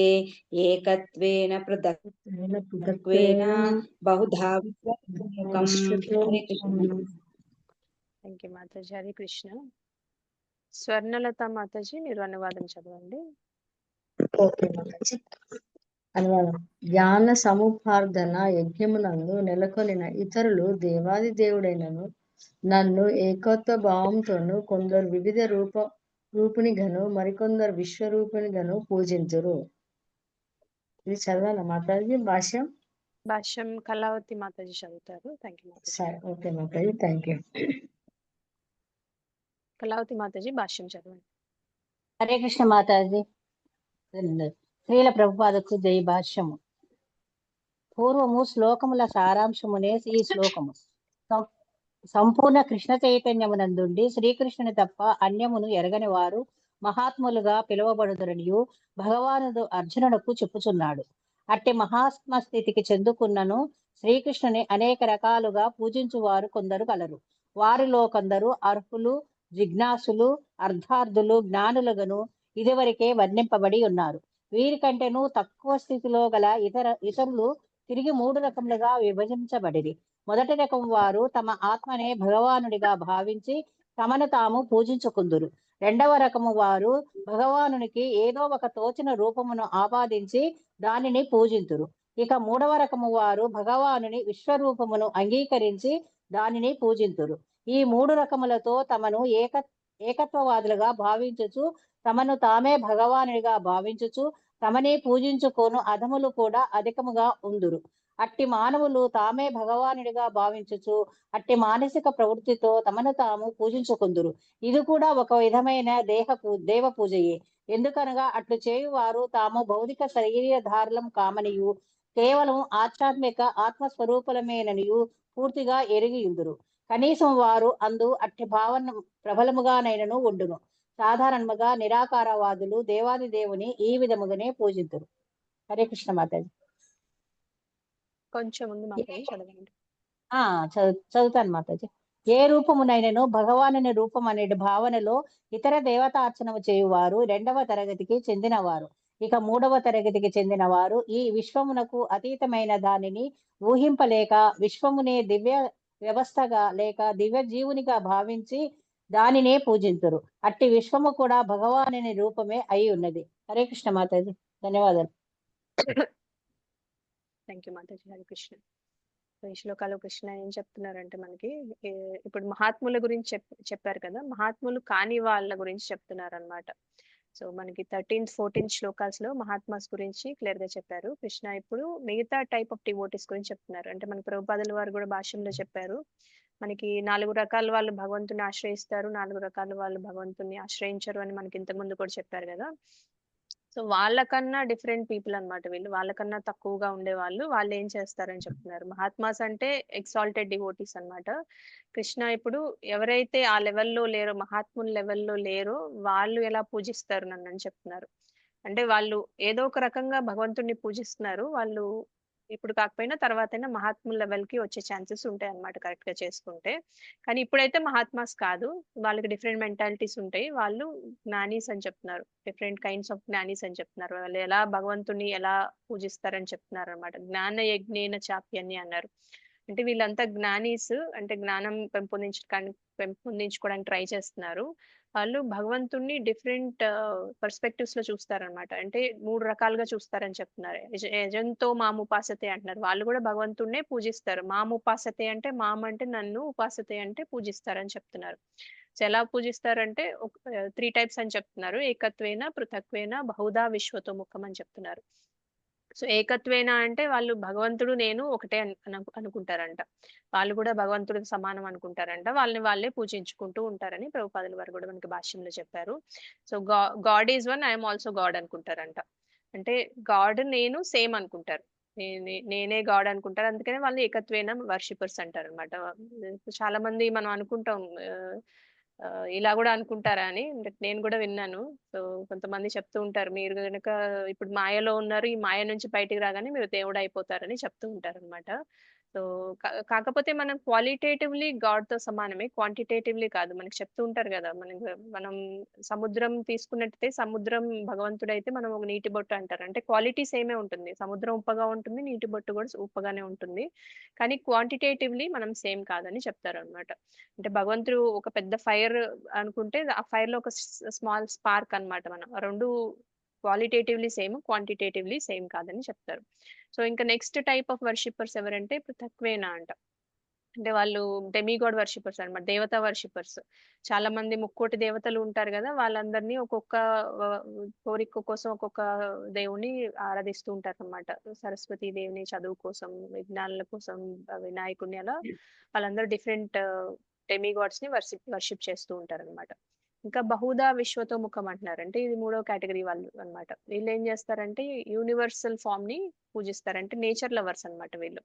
ఏకత్వేన పృథక్వేన బహుధా విశ్వతో ముఖం. హరే కృష్ణ. Thank you Mataji. హరి కృష్ణ. స్వర్ణలత మాతాజీ మీరు అనువాదం చదవండి. ఓకే మాతాజీ. అనువాదం. జ్ఞాన సముపార్జన యజ్ఞమునందు నెలకొనిన ఇతరులు దేవాది దేవుడైనను నన్ను ఏకత్వ భావంతోను, కొందరు వివిధ రూపునిగను మరికొందరు విశ్వరూపునిగను పూజించురు. ఇది చదవాలా మాతాజీ? భాష్యం భాష్యం కళావతి మాతాజీ చదువుతారు. Thank you Mataji. సరే, okay Mataji. Thank you. Kalavathi Mataji భాష్యం చదవండి. హరే కృష్ణ మాతాజీ. శ్రీల ప్రభుపాదకు జై భాష్యము. పూర్వము శ్లోకముల సారాంశమునే ఈ శ్లోకము. సంపూర్ణ కృష్ణ చైతన్యమునందుండి శ్రీకృష్ణుని తప్ప అన్యమును ఎరగని వారు మహాత్ములుగా పిలువబడుదురనియు భగవానుడు అర్జునునకు చెప్పుచున్నాడు. అట్టి మహాత్మ స్థితికి చెందుకున్నను శ్రీకృష్ణుని అనేక రకాలుగా పూజించువారు కొందరు కలరు. వారిలో కొందరు అర్హులు, జిజ్ఞాసులు, అర్థార్థులు, జ్ఞానులుగాను ఇదివరకే వర్ణింపబడి ఉన్నారు. వీరికంటేను తక్కువ స్థితిలో గల ఇతరులు తిరిగి 3 రకములుగా విభజించబడిరి. మొదటి రకం వారు తమ ఆత్మనే భగవానుడిగా భావించి తమను తాము పూజించుకుందురు. రెండవ రకము వారు భగవానునికి ఏదో ఒక తోచిన రూపమును ఆపాదించి దానిని పూజింతురు. ఇక మూడవ రకము వారు భగవానుని విశ్వరూపమును అంగీకరించి దానిని పూజింతురు. ఈ మూడు రకములతో తమను ఏకత్వవాదులుగా భావించుచు తమను తామే భగవానుడిగా భావించుచు తమనే పూజించుకోను అధములు కూడా అధికముగా ఉందురు. అట్టి మానవులు తామే భగవానుడిగా భావించుచు అట్టి మానసిక ప్రవృత్తితో తమను తాము పూజించుకుందురు. ఇది కూడా ఒక విధమైన దేవ పూజయే. ఎందుకనగా అట్లు చేయువారు తాము భౌతిక శరీరధారులం కామనియు కేవలం ఆధ్యాత్మిక ఆత్మస్వరూపులమేననియు పూర్తిగా ఎరిగియుందురు. కనీసం వారు అందు అట్టి భావన ప్రబలముగానైనను ఉండును. సాధారణముగా నిరాకారవాదులు దేవాది దేవుని ఈ విధముగానే పూజింతురు. హరే కృష్ణ మాతాజీ. కొంచెం ముందు మాతాజీ చదవండి. చదువుతాను మాతాజీ. ఏ రూపమునైనను భగవానుని రూపం అనే భావనలో ఇతర దేవతార్చనము చేయువారు రెండవ తరగతికి చెందినవారు. ఇక మూడవ తరగతికి చెందిన వారు ఈ విశ్వమునకు అతీతమైన దానిని ఊహింపలేక విశ్వమునే దివ్య వ్యవస్థగా లేక దివ్య జీవునిగా భావించి దానినే పూజింతురు. అట్టి విశ్వము కూడా భగవానుని రూపమే అయి ఉన్నది. హరే కృష్ణ మాతాజీ. ధన్యవాదాలు. Thank you Mataji. హరే కృష్ణ. ఈ శ్లోకాలు కృష్ణ ఏం చెప్తున్నారంటే మనకి ఇప్పుడు మహాత్ముల గురించి చెప్పారు కదా, మహాత్ములు కాని వాళ్ళ గురించి చెప్తున్నారు అనమాట. సో మనకి 13th 14th శ్లోకాస్ లో మహాత్మాస్ గురించి క్లియర్ గా చెప్పారు కృష్ణ. ఇప్పుడు మిగతా టైప్ ఆఫ్ డివోటీస్ గురించి చెప్తున్నారు. అంటే మన ప్రభుపాదుల వారు కూడా భాష్యంలో చెప్పారు, మనకి 4 రకాల వాళ్ళు భగవంతుని ఆశ్రయిస్తారు, 4 రకాల వాళ్ళు భగవంతుని ఆశ్రయించరు అని మనకి ఇంతకు ముందు కూడా చెప్పారు కదా. సో వాళ్ళకన్నా డిఫరెంట్ పీపుల్ అన్నమాట వీళ్ళు. వాళ్ళకన్నా తక్కువగా ఉండే వాళ్ళు ఏం చేస్తారని చెప్తున్నారు. మహాత్మాస్ అంటే ఎక్సాల్టెడ్ డివోటీస్ అన్నమాట. కృష్ణ ఇప్పుడు ఎవరైతే ఆ లెవెల్లో లేరో, మహాత్ముల లెవెల్లో లేరో వాళ్ళు ఎలా పూజిస్తారు నన్ను అని చెప్తున్నారు. అంటే వాళ్ళు ఏదో ఒక రకంగా భగవంతుడిని పూజిస్తున్నారు. వాళ్ళు ఇప్పుడు కాకపోయినా తర్వాతైనా మహాత్ముల లెవెల్ కి వచ్చే ఛాన్సెస్ ఉంటాయి అన్నమాట కరెక్ట్ గా చేసుకుంటే. కానీ ఇప్పుడైతే మహాత్మాస్ కాదు, వాళ్ళకి డిఫరెంట్ మెంటాలిటీస్ ఉంటాయి. వాళ్ళు జ్ఞానీస్ అని చెప్తున్నారు, డిఫరెంట్ కైండ్స్ ఆఫ్ జ్ఞానీస్ అని చెప్తున్నారు. వాళ్ళు ఎలా భగవంతుని ఎలా పూజిస్తారని చెప్తున్నారు అనమాట. జ్ఞాన యజ్ఞేన చాప్యని అన్నారు. అంటే వీళ్ళంతా జ్ఞానీస్, అంటే జ్ఞానం పెంపొందించుకోవడానికి ట్రై చేస్తున్నారు. వాళ్ళు భగవంతుణ్ణి డిఫరెంట్ పర్స్పెక్టివ్స్ లో చూస్తారనమాట. అంటే 3 రకాలుగా చూస్తారని చెప్తున్నారు. యజంతో మాముపాసతే అంటున్నారు. వాళ్ళు కూడా భగవంతుణ్ణే పూజిస్తారు. మాముపాసతే అంటే మామ అంటే నన్ను, ఉపాసతే అంటే పూజిస్తారని చెప్తున్నారు. సో ఎలా పూజిస్తారంటే 3 టైప్స్ అని చెప్తున్నారు. ఏకత్వేన, పృథక్వేన, బహుదా విశ్వతో ముఖం అని చెప్తున్నారు. సో ఏకత్వేన అంటే వాళ్ళు భగవంతుడు నేను ఒకటే అనుకుంటారంట. వాళ్ళు కూడా భగవంతుడికి సమానం అనుకుంటారంట. వాళ్ళని వాళ్ళే పూజించుకుంటూ ఉంటారని ప్రభుపాదుల వారు కూడా మనకి భాష్యంలో చెప్పారు. So God is one, I'm also God అనుకుంటారంట. అంటే గాడ్ నేను సేమ్ అనుకుంటారు, నేనే గాడ్ అనుకుంటారు. అందుకనే వాళ్ళు ఏకత్వేన వర్షిపర్స్ అంటారు అనమాట. చాలా మంది మనం అనుకుంటాం ఇలా కూడా అనుకుంటారా అని, నేను కూడా విన్నాను. సో కొంతమంది చెప్తూ ఉంటారు, మీరు కనుక ఇప్పుడు మాయలో ఉన్నారు, ఈ మాయ నుంచి బయటికి రాగానే మీరు దేవుడు అయిపోతారని చెప్తూ ఉంటారు అనమాట. సో కాకపోతే మనం క్వాలిటేటివ్లీ గాడ్ తో సమానమే, క్వాంటిటేటివ్లీ కాదు. మనకి చెప్తూ ఉంటారు కదా, మనం సముద్రం తీసుకున్నట్టయితే సముద్రం భగవంతుడు అయితే మనం ఒక నీటి బొట్టు అంటారు. అంటే క్వాలిటీ సేమే ఉంటుంది, సముద్రం ఉప్పగా ఉంటుంది, నీటి బొట్టు కూడా ఉప్పగానే ఉంటుంది. కానీ క్వాంటిటేటివ్లీ మనం సేమ్ కాదని చెప్తారు అనమాట. అంటే భగవంతుడు ఒక పెద్ద ఫైర్ అనుకుంటే ఆ ఫైర్ లో ఒక స్మాల్ స్పార్క్ అన్నమాట. మనం రెండు క్వాలిటేటివ్లీ సేమ్, క్వాంటిటేటివ్లీ సేమ్ కాదని చెప్తారు. సో ఇంకా నెక్స్ట్ టైప్ ఆఫ్ వర్షిపర్స్ ఎవరంటే పృథక్వేన అంట. అంటే వాళ్ళు డెమిగాడ్ వర్షిపర్స్ అన్నమాట, దేవతా వర్షిపర్స్. చాలా మంది ముక్కోటి దేవతలు ఉంటారు కదా, వాళ్ళందరినీ ఒక్కొక్క కోరిక కోసం ఒక్కొక్క దేవుని ఆరాధిస్తూ ఉంటారు అన్నమాట. సరస్వతి దేవిని చదువు కోసం, విజ్ఞానుల కోసం వినాయకుడిని, అలా వాళ్ళందరూ డిఫరెంట్ డెమిగాడ్స్ ని వర్షిప్ చేస్తూ ఉంటారు అనమాట. ఇంకా బహుదా విశ్వతో ముఖం అంటున్నారు. అంటే ఇది 3వ కేటగిరీ వాళ్ళు అన్నమాట. వీళ్ళు ఏం చేస్తారంటే యూనివర్సల్ ఫామ్ ని పూజిస్తారు. అంటే నేచర్ లవర్స్ అన్నమాట వీళ్ళు.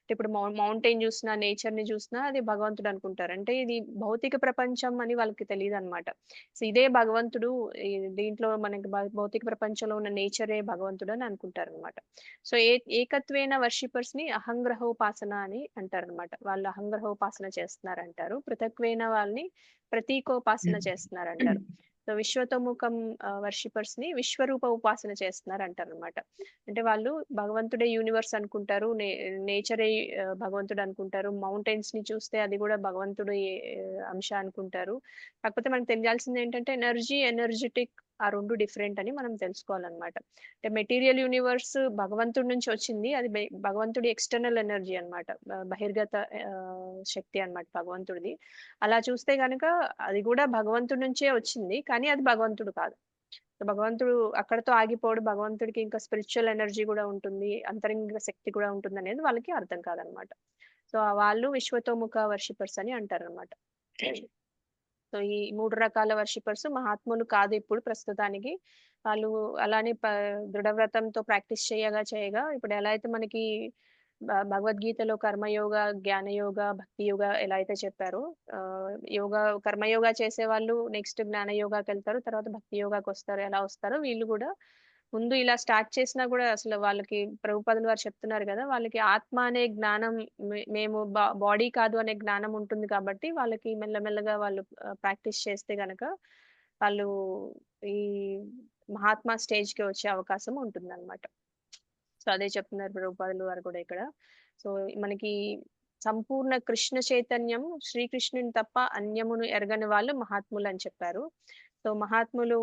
ఇప్పుడు మౌంటైన్ చూసినా, నేచర్ ని చూసినా అది భగవంతుడు అనుకుంటారు. అంటే ఇది భౌతిక ప్రపంచం అని వాళ్ళకి తెలియదు అనమాట. సో ఇదే భగవంతుడు, దీంట్లో మనకి భౌతిక ప్రపంచంలో ఉన్న నేచరే భగవంతుడు అని అనుకుంటారు అనమాట. సో ఏకత్వేన వర్షిపర్స్ ని అహంగ్రహోపాసన అని అంటారు అనమాట. వాళ్ళు అహంగ్రహోపాసన చేస్తున్నారు అంటారు. పృథక్వేన వాళ్ళని ప్రతీకోపాసన చేస్తున్నారు అంటారు. సో విశ్వతోముఖం వర్షిపర్స్ ని విశ్వరూప ఉపాసన చేస్తున్నారు అంటారు అనమాట. అంటే వాళ్ళు భగవంతుడే యూనివర్స్ అనుకుంటారు, నేచరే భగవంతుడు అనుకుంటారు, మౌంటైన్స్ ని చూస్తే అది కూడా భగవంతుడి అంశ అనుకుంటారు. కాకపోతే మనకు తెలియాల్సింది ఏంటంటే ఎనర్జెటిక్ ఆ రెండు డిఫరెంట్ అని మనం తెలుసుకోవాలన్నమాట. అంటే మెటీరియల్ యూనివర్స్ భగవంతుడి నుంచి వచ్చింది, అది భగవంతుడి ఎక్స్టర్నల్ ఎనర్జీ అన్నమాట, బహిర్గత శక్తి అన్నమాట భగవంతుడిది. అలా చూస్తే గనుక అది కూడా భగవంతుడి నుంచే వచ్చింది, కానీ అది భగవంతుడు కాదు. భగవంతుడు అక్కడతో ఆగిపోడు, భగవంతుడికి ఇంకా స్పిరిచువల్ ఎనర్జీ కూడా ఉంటుంది, అంతరంగిక శక్తి కూడా ఉంటుంది అనేది వాళ్ళకి అర్థం కాదనమాట. సో వాళ్ళు విశ్వతోముఖ వర్షిపర్స్ అని అంటారు అనమాట. సో ఈ 3 రకాల వర్షిపర్స్ మహాత్ములు కాదు ఇప్పుడు ప్రస్తుతానికి. వాళ్ళు అలానే దృఢవ్రతంతో ప్రాక్టీస్ చేయగా ఇప్పుడు ఎలా అయితే మనకి భగవద్గీతలో కర్మయోగ, జ్ఞానయోగ, భక్తి యోగ ఎలా అయితే చెప్పారో, కర్మయోగ చేసే వాళ్ళు నెక్స్ట్ జ్ఞానయోగాకి వెళ్తారు, తర్వాత భక్తి యోగాకి వస్తారు. ఎలా వస్తారో వీళ్ళు కూడా ముందు ఇలా స్టార్ట్ చేసినా కూడా అసలు వాళ్ళకి ప్రభుపాదులు వారు చెప్తున్నారు కదా, వాళ్ళకి ఆత్మ అనే జ్ఞానం, మేము బాడీ కాదు అనే జ్ఞానం ఉంటుంది కాబట్టి వాళ్ళకి మెల్లమెల్లగా వాళ్ళు ప్రాక్టీస్ చేస్తే గనక వాళ్ళు ఈ మహాత్మా స్టేజ్ కి వచ్చే అవకాశం ఉంటుంది అనమాట. సో అదే చెప్తున్నారు ప్రభుపాదులు వారు కూడా ఇక్కడ. సో మనకి సంపూర్ణ కృష్ణ చైతన్యం శ్రీకృష్ణుని తప్ప అన్యమును ఎరగని వాళ్ళు మహాత్ములు అని చెప్పారు. సో మహాత్ములు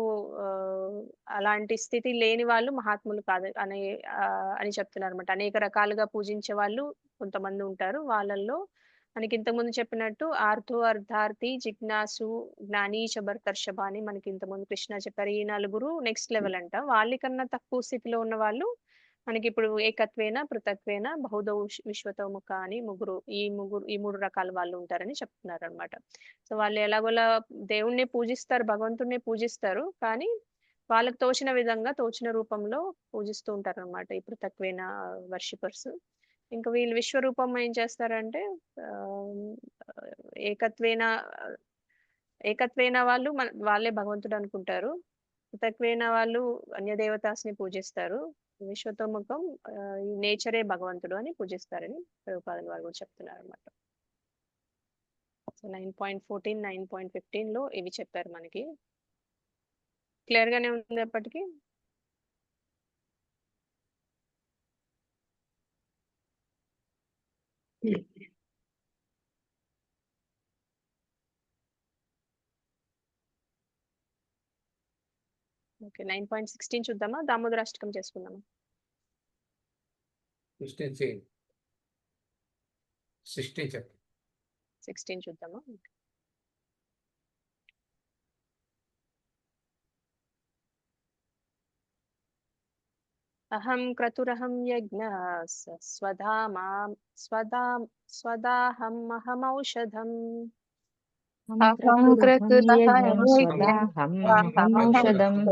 అలాంటి స్థితి లేని వాళ్ళు మహాత్ములు కాదు అని చెప్తున్నారు అనమాట. అనేక రకాలుగా పూజించే వాళ్ళు కొంతమంది ఉంటారు. వాళ్ళల్లో మనకి ఇంతకుముందు చెప్పినట్టు ఆర్తో, అర్థార్థి, జిజ్ఞాసు, జ్ఞాని, భర్తర్షభ అని మనకి ఇంతకుముందు కృష్ణ చెప్పారు. ఈ 4 నెక్స్ట్ లెవెల్ అంట. వాళ్ళకన్నా తక్కువ స్థితిలో ఉన్న వాళ్ళు మనకి ఇప్పుడు ఏకత్వేన, పృథక్వేన, బహుధౌ విశ్వతోముఖ అని ఈ మూడు రకాల వాళ్ళు ఉంటారని చెప్తున్నారు అనమాట. సో వాళ్ళు ఎలాగోలా దేవుణ్ణి పూజిస్తారు, భగవంతుడిని పూజిస్తారు, కానీ వాళ్ళకి తోచిన విధంగా, తోచిన రూపంలో పూజిస్తూ ఉంటారు అనమాట ఈ పృథక్వేన వర్షిపర్స్. ఇంకా వీళ్ళు విశ్వరూపం ఏం చేస్తారంటే ఏకత్వేన వాళ్ళు వాళ్ళే భగవంతుడు అనుకుంటారు, పృథక్వేన వాళ్ళు అన్య దేవతాస్ని పూజిస్తారు, విశ్వతోముఖం ఈ నేచరే భగవంతుడు అని పూజిస్తారని ప్రభుపాదులు వారు కూడా చెప్తున్నారు అనమాట. సో 9.14, 9.15 లో ఇవి చెప్పారు మనకి. క్లియర్ గానే ఉంది ఎప్పటికీ? ఓకే, 9.16 చూద్దామా, దామోదరాష్టకం చేసుకుందామా? 16 చూద్దామా? అహం క్రతురహం యజ్ఞః స్వదాహం అహమౌషధం. అహం క్రతురహం స్వదాహం అహమౌషధం.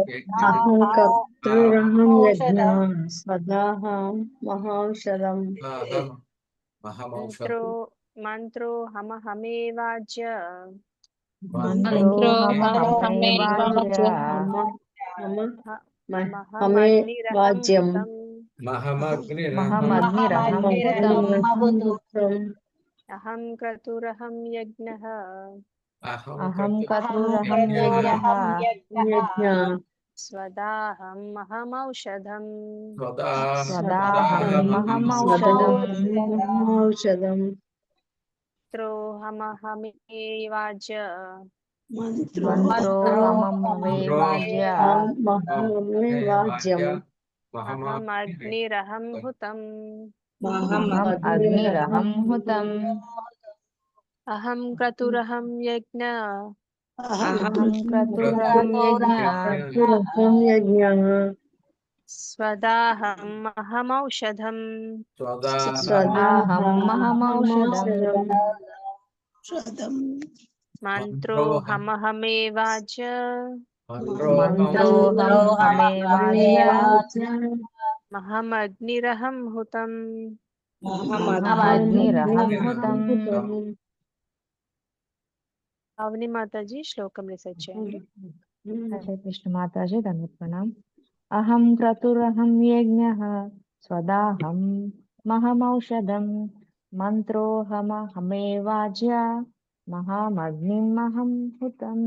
అహం కర్తృరహం యజ్ఞః స్వదాహం మహౌషధం. మంత్రో హమహమేవాజ్య. అహం క్రతురహం యజ్ఞః స్వదాహం అహమౌషధం. అహం అగ్నిరహం హుతం. అహం క్రతురహం యజ్ఞః స్వదాహం అహమౌషధం. మంత్రో హమహమేవాజ్య. అహమగ్నిరహం హుతం. అవని మాతాజీ శ్లోకం రిసైట్ చేయండి. హరే కృష్ణ మాతాజీ, ధన్యవాదాలు. అహం క్రతురహం యజ్ఞః స్వదాహం మహమౌషధం మంత్రోహమహమేవాజ్య మహామగ్నిమహం హుతం.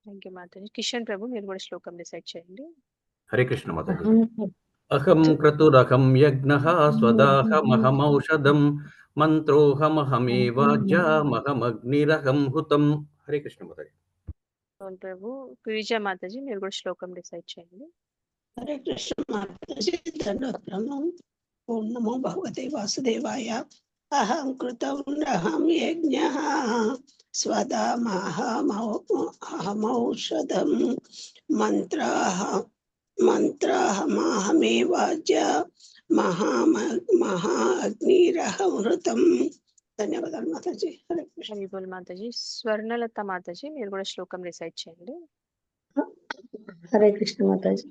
Thank you Mataji. కిషన్ ప్రభు మీరు కూడా శ్లోకం డిసైడ్ చేయండి. హరే కృష్ణ మాతాజీ. అహం అహం క్రతురహం యజ్ఞః స్వదాహమహమౌషధం మంత్రోహమహమేవాజ్యామహమగ్నిరహం హుతం. హరే కృష్ణ మాతాజీ. అవును ప్రభు. గిరిజా మాతాజీ మీరు కూడా శ్లోకం డిసైడ్ చేయండి. హరే కృష్ణ మాతాజీ దండోత్ప్రణామం. ఓం నమో భగవతే వాసుదేవాయ. అహం కృతం అహం యజ్ఞ స్వదామహమౌషధం మంత్రాహమాహమేవాజ్య మహాఅగ్నిరహమృతం. ధన్యవాదాలు మాతాజీ. హరే కృష్ణ. హరి బోల్ మాతాజీ. స్వర్ణలత మాతాజీ మీరు కూడా శ్లోకం డిసైడ్ చేయండి. హరే కృష్ణ మాతాజీ.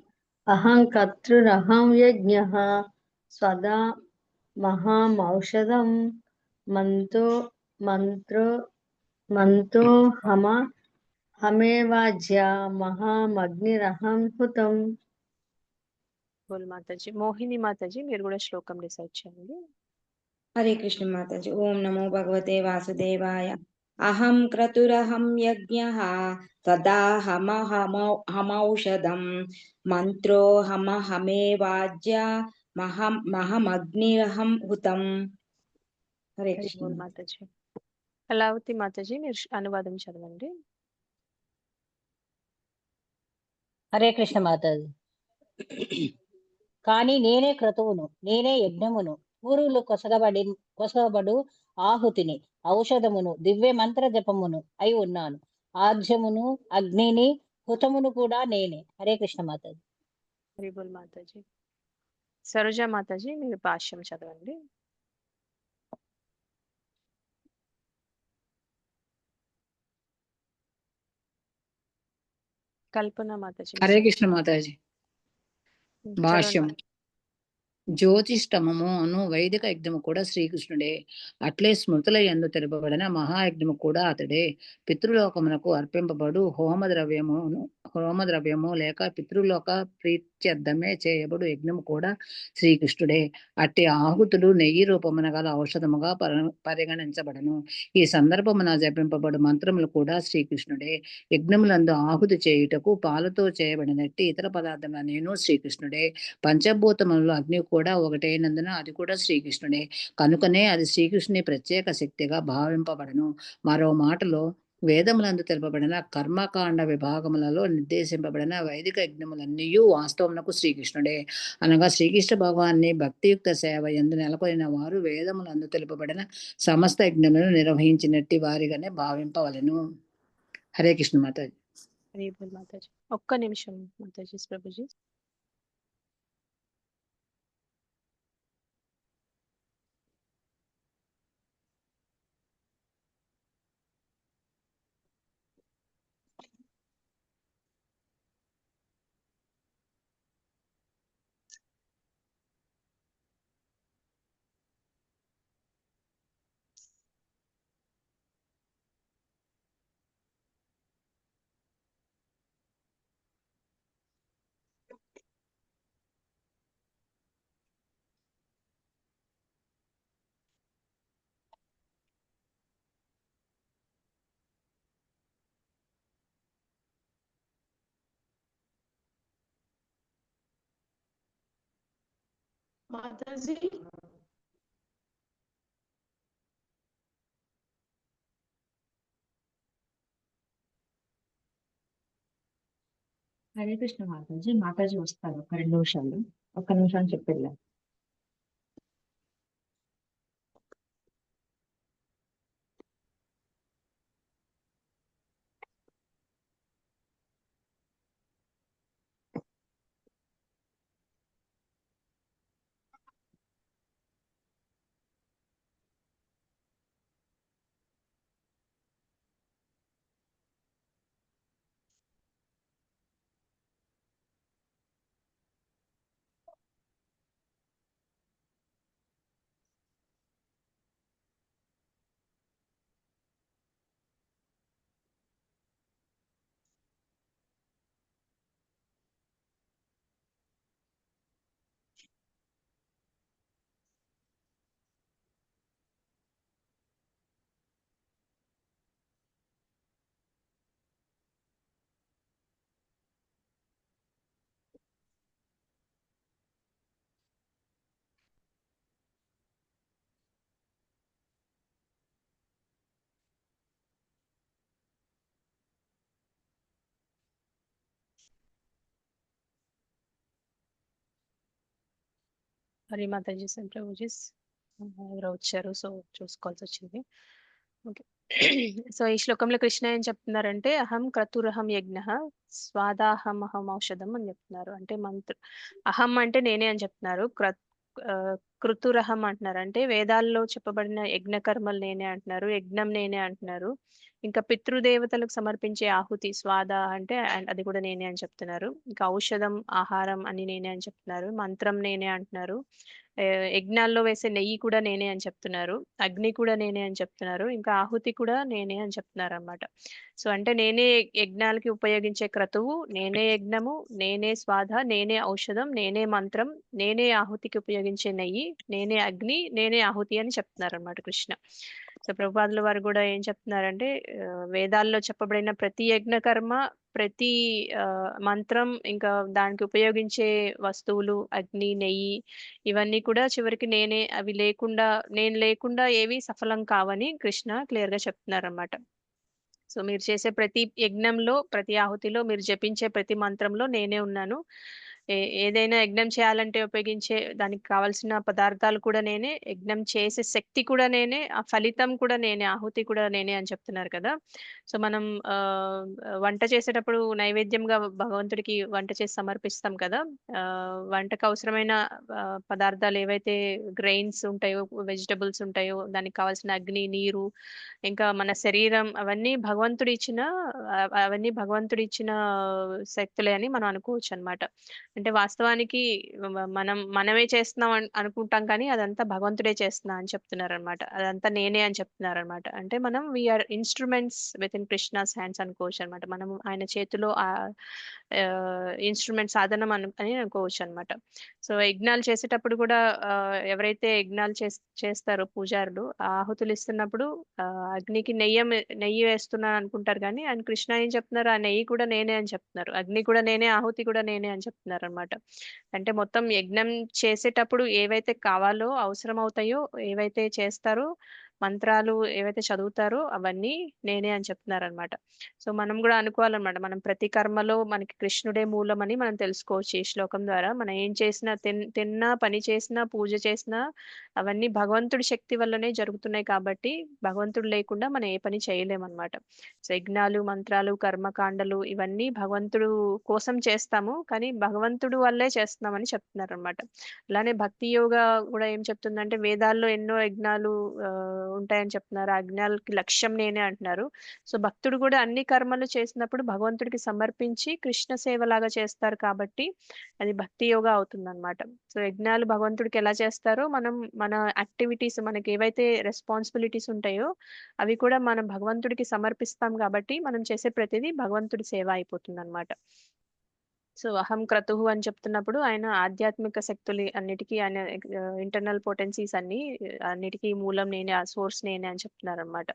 అహం కర్తృరహం యజ్ఞః స్వదా మహామౌషధం మంతో మంత్రో మంతో హమేవాజ్య మహామగ్నిరహం హుతం. బోల్ మాతాజీ. మోహిని మాతాజీ మీరు కూడా శ్లోకం డిసైడ్ చేయండి. హరే కృష్ణ మాతాజీ. ఓం నమో భగవతే వాసుదేవాయ. అహం క్రతురహం యజ్ఞః తదాహమహమౌషధం మంత్రోహమహమేవాజ్య మహమగ్నిరహం హుతం. హరే హరి కృష్ణ బోల్ మాతాజీ. కళావతి మాతాజీ మీరు అనువాదం చదవండి. హరే కృష్ణ మాతాజీ. కానీ నేనే క్రతువును, నేనే యజ్ఞమును, పూర్వులు కొసగబడు ఆహుతిని, ఔషధమును, దివ్య మంత్ర జపమును అయి ఉన్నాను. ఆజ్యమును, అగ్నిని, హుతమును కూడా నేనే. హరే కృష్ణ మాతాజీ. హరి బోల్ మాతాజీ. సరోజ మాతాజీ మీరు భాష్యం చదవండి. కల్పన మాతాజీ హరే కృష్ణ మాతాజీ. చదవండి భాష్యం. మాతాజీ. జ్యోతిష్టమము అను వైదిక యజ్ఞము కూడా శ్రీకృష్ణుడే. అట్లే స్మృతుల యందు తెలుపబడిన మహాయజ్ఞము కూడా అతడే. పితృలోకమునకు అర్పింపబడు హోమద్రవ్యము లేక పితృలోక ప్రీత్యర్థమే చేయబడు యజ్ఞము కూడా శ్రీకృష్ణుడే. అట్టి ఆహుతులు నెయ్యి రూపమున గల ఔషధముగా పరిగణించబడను. ఈ సందర్భమున జపింపబడు మంత్రములు కూడా శ్రీకృష్ణుడే. యజ్ఞములందు ఆహుతి చేయుటకు పాలతో చేయబడినట్టి ఇతర పదార్థముల నేను శ్రీకృష్ణుడే. పంచభూతములలో అగ్ని కూడా ఒకటైనందున అది కూడా శ్రీకృష్ణుడే. కనుకనే అది శ్రీకృష్ణుని ప్రత్యేక శక్తిగా భావింపబడను. మరో మాటలో వేదములందు తెలుపబడిన కర్మకాండ విభాగములలో నిర్దేశింపబడిన వైదిక యజ్ఞములన్నీ వాస్తవమునకు శ్రీకృష్ణుడే. అనగా శ్రీకృష్ణ భగవాన్ని భక్తియుక్త సేవ యందు నెలకొనిన వారు వేదములందు తెలుపబడిన సమస్త యజ్ఞములను నిర్వహించినట్టి వారిగానే భావింపవలెను. హరే కృష్ణ మాతాజీ. హరి బోల్ మాతాజీ. ఒక్క నిమిషం మాతాజీ ప్రభుజీ. మాతాజీ. హరే కృష్ణ మాతాజీ. మాతాజీ వస్తారు ఒక 2 నిమిషాలు. ఒక్క నిమిషం చెప్పేలా. హరి మాతాజీ సార్ ప్రభుజీస్ ఎవరో వచ్చారు, సో చూసుకోవాల్సి వచ్చింది. ఓకే. సో ఈ శ్లోకంలో కృష్ణ ఏం చెప్తున్నారంటే అహం క్రతురహం యజ్ఞ స్వాదాహం అహం ఔషధం అని చెప్తున్నారు. అంటే అహం అంటే నేనే అని చెప్తున్నారు. ఆ, కృతురహం అంటున్నారు, అంటే వేదాల్లో చెప్పబడిన యజ్ఞ కర్మలు నేనే అంటున్నారు, యజ్ఞం నేనే అంటున్నారు. ఇంకా పితృదేవతలకు సమర్పించే ఆహుతి స్వాద అంటే అది కూడా నేనే అని చెప్తున్నారు. ఇంకా ఔషధం ఆహారం అని నేనే అని చెప్తున్నారు, మంత్రం నేనే అంటున్నారు. ఆ, యజ్ఞాల్లో వేసే నెయ్యి కూడా నేనే అని చెప్తున్నారు, అగ్ని కూడా నేనే అని చెప్తున్నారు, ఇంకా ఆహుతి కూడా నేనే అని చెప్తున్నారు అన్నమాట. సో అంటే నేనే యజ్ఞాలకి ఉపయోగించే క్రతువు, నేనే యజ్ఞము, నేనే స్వాద, నేనే ఔషధం, నేనే మంత్రం, నేనే ఆహుతికి ఉపయోగించే నెయ్యి, నేనే అగ్ని, నేనే ఆహుతి అని చెప్తున్నారు అన్నమాట కృష్ణ. సో ప్రభుపాదుల వారు కూడా ఏం చెప్తున్నారంటే వేదాల్లో చెప్పబడిన ప్రతి యజ్ఞ కర్మ, ప్రతి ఆ, మంత్రం, ఇంకా దానికి ఉపయోగించే వస్తువులు అగ్ని నెయ్యి ఇవన్నీ కూడా చివరికి నేనే, అవి లేకుండా, నేను లేకుండా ఏవి సఫలం కావని కృష్ణ క్లియర్ గా చెప్తున్నారు అన్నమాట. సో మీరు చేసే ప్రతి యజ్ఞంలో, ప్రతి ఆహుతిలో, మీరు జపించే ప్రతి మంత్రంలో నేనే ఉన్నాను. ఏదైనా యజ్ఞం చేయాలంటే ఉపయోగించే దానికి కావాల్సిన పదార్థాలు కూడా నేనే, యజ్ఞం చేసే శక్తి కూడా నేనే, ఆ ఫలితం కూడా నేనే, ఆహుతి కూడా నేనే అని చెప్తున్నారు కదా. సో మనం వంట చేసేటప్పుడు నైవేద్యంగా భగవంతుడికి వంట చేసి సమర్పిస్తాం కదా. ఆ, వంటకు అవసరమైన ఆ, పదార్థాలు ఏవైతే గ్రెయిన్స్ ఉంటాయో, వెజిటబుల్స్ ఉంటాయో, దానికి కావాల్సిన అగ్ని నీరు, ఇంకా మన శరీరం, అవన్నీ భగవంతుడి ఇచ్చిన శక్తులే అని మనం అనుకోవచ్చు అన్నమాట. అంటే వాస్తవానికి మనమే చేస్తున్నాం అనుకుంటాం, కానీ అదంతా భగవంతుడే చేస్తున్నా అని చెప్తున్నారు అనమాట, అదంతా నేనే అని చెప్తున్నారు అనమాట. అంటే మనం we are instruments with in Krishna's hands అనుకోవచ్చు అనమాట. మనం ఆయన చేతిలో ఆ ఇన్స్ట్రుమెంట్ సాధనం అని అనుకోవచ్చు అనమాట. సో యజ్ఞాలు చేసేటప్పుడు కూడా ఎవరైతే యజ్ఞాలు చేస్తారో పూజారులు, ఆ ఆహుతులు ఇస్తున్నప్పుడు ఆ, అగ్నికి నెయ్యి వేస్తున్నాను అనుకుంటారు, కానీ ఆయన కృష్ణ ఏం చెప్తున్నారు, ఆ నెయ్యి కూడా నేనే అని చెప్తున్నారు, అగ్ని కూడా నేనే, ఆహుతి కూడా నేనే అని చెప్తున్నారు అనమాట. అంటే మొత్తం యజ్ఞం చేసేటప్పుడు ఏవైతే కావాలో, అవసరం అవుతాయో, ఏవైతే చేస్తారో, మంత్రాలు ఏవైతే చదువుతారో అవన్నీ నేనే అని చెప్తున్నారు అనమాట. సో మనం కూడా అనుకోవాలన్నమాట, మనం ప్రతి కర్మలో మనకి కృష్ణుడే మూలమని మనం తెలుసుకోవచ్చు ఈ శ్లోకం ద్వారా. మనం ఏం చేసినా, తిన్నా, పని చేసినా, పూజ చేసినా అవన్నీ భగవంతుడి శక్తి వల్లనే జరుగుతున్నాయి కాబట్టి భగవంతుడు లేకుండా మనం ఏ పని చేయలేమన్నమాట. సో యజ్ఞాలు, మంత్రాలు, కర్మకాండలు ఇవన్నీ భగవంతుడు కోసం చేస్తాము, కానీ భగవంతుడు వల్లే చేస్తున్నామని చెప్తున్నారు అనమాట. అలానే భక్తి యోగా కూడా ఏం చెప్తుందంటే వేదాల్లో ఎన్నో యజ్ఞాలు ఆ, ఉంటాయని చెప్తున్నారు, ఆ యజ్ఞాలకి లక్ష్యం నేనే అంటున్నారు. సో భక్తుడు కూడా అన్ని కర్మలు చేసినప్పుడు భగవంతుడికి సమర్పించి కృష్ణ సేవలాగా చేస్తారు కాబట్టి అది భక్తి యోగా అవుతుంది అనమాట. సో యజ్ఞాలు భగవంతుడికి ఎలా చేస్తారో మనం మన యాక్టివిటీస్, మనకి ఏవైతే రెస్పాన్సిబిలిటీస్ ఉంటాయో అవి కూడా మనం భగవంతుడికి సమర్పిస్తాం కాబట్టి మనం చేసే ప్రతిదీ భగవంతుడి సేవ అయిపోతుంది అనమాట. సో అహం క్రతుహు అని చెప్తున్నప్పుడు ఆయన ఆధ్యాత్మిక శక్తులు అన్నిటికీ, ఆయన ఇంటర్నల్ పొటెన్సీస్ అన్నిటికీ మూలం నేనే, ఆ సోర్స్ నేనే అని చెప్తున్నారు అనమాట.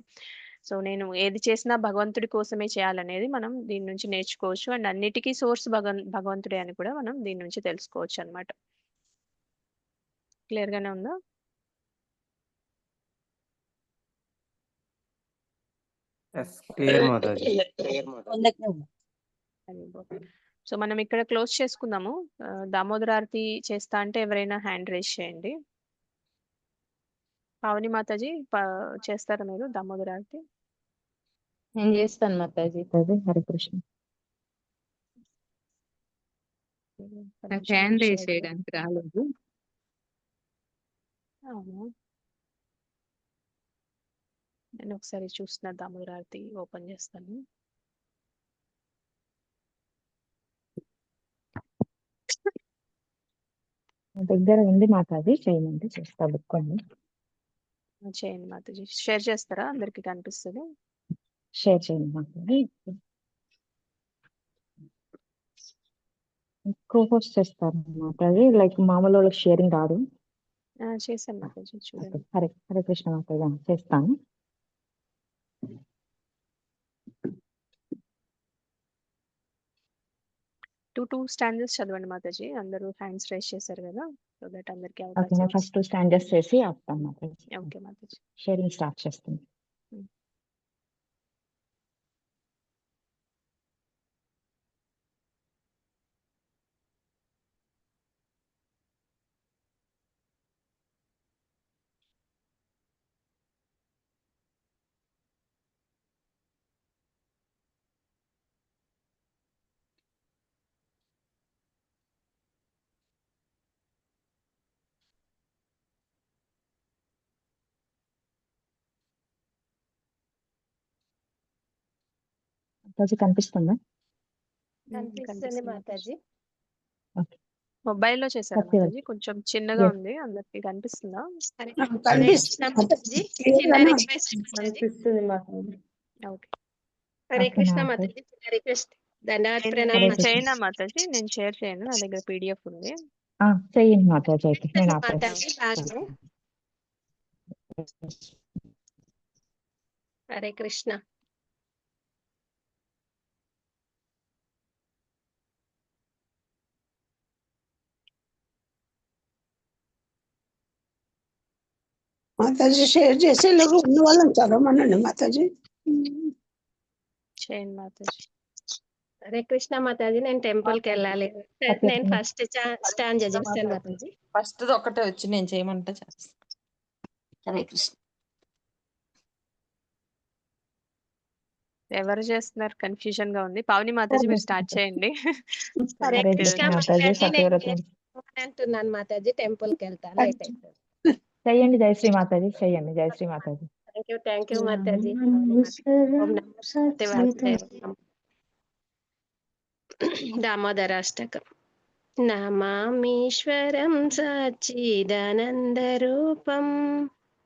సో నేను ఏది చేసినా భగవంతుడి కోసమే చేయాలనేది మనం దీని నుంచి నేర్చుకోవచ్చు, అండ్ అన్నిటికీ సోర్స్ భగవంతుడే అని కూడా మనం దీని నుంచి తెలుసుకోవచ్చు అనమాట. క్లియర్ గానే ఉందా? క్లియర్ మాతాజీ. సో మనం ఇక్కడ క్లోజ్ చేసుకుందాము. దామోదర ఆరతి చేస్తా అంటే ఎవరైనా హ్యాండ్ రేస్ చేయండి. పావని మాతాజీ చేస్తారా మీరు దామోదర ఆరతి? నేను చేస్తాను మాతాజీ. హరే కృష్ణ. నాకు హ్యాండ్ రేస్ చేయడానికి రాలేదు. అవును, నేను ఒకసారి చూస్తున్నా, దామోదర ఆరతి ఓపెన్ చేస్తాను. దగ్గర ఉంది మాతాజీ, చేయమంటే చేస్తా, బుక్కోండి. చేయండి మాతాజీ, షేర్ చేస్తారా, అందరికి కనిపిస్తుంది. షేర్ చేయండి మాతాజీ. కోహోస్ట్ చేస్తారు మాతాజీ, లైక్ మామూలు వాళ్ళకి షేరింగ్ రాదు. చేశాను మాతాజీ, చూడండి. హరే హరే కృష్ణ మాతాజీ, చేస్తాను. టూ స్టాండర్డ్స్ చదవండి మాతాజీ, అందరూ హ్యాండ్స్ రైజ్ చేశారు కదా, సో దట్ అందరికి ఓకే, అవకాశం నేను ఫస్ట్ స్టాండర్డ్స్ చేసి ఆపుతాను Mataji. Okay Mataji. Sharing start చేస్తుంది. మాతాజీ కనిపిస్తుందా? కనిపిస్తుంది మాతాజీ. మొబైల్లో చేశారా మాతాజీ? కొంచెం చిన్నగా ఉంది, అందరికి కనిపిస్తుందా? కనిపిస్తుంది మాతాజీ. ఓకే. హరే కృష్ణ మాతాజీ, హరే కృష్ణ. ధన్యవాద ప్రణామం నేను చేయనా మాతాజీ? నేను షేర్ చేయను, నా దగ్గర PDF ఉంది. చెయ్యండి మాతాజీ. అయితే నేను మాతాజీ భాగ్యం. హరే కృష్ణ. మాతాజీ షేర్ చేసేలాగా ఉన్న వాళ్ళని చదవమనండి మాతాజీ. చేయండి మాతాజీ. హరే కృష్ణ మాతాజీ, నేను టెంపుల్ కి వెళ్ళాలి. నేను ఫస్ట్ స్టాండ్ చేస్తాను మాతాజీ. ఫస్ట్ ఒకటే వచ్చి నేను చేయమంటే చేస్తాను. హరే కృష్ణ. ఎవరు చేస్తున్నారు? కన్ఫ్యూజన్ గా ఉంది. పావని మాతాజీ మీరు స్టార్ట్ చేయండి. హరే కృష్ణ మాతాజీ, నేను అంటున్నాను మాతాజీ, టెంపుల్ కి వెళ్తాను. లేట్ అవుతుంది. చెయ్యండి జయశ్రీ మాతాజీ, చెయ్యండి జయశ్రీ మాతాజీ. Thank you Mataji. దామోదరాష్టకం. నమామీశ్వరం సచ్చిదానందరూపం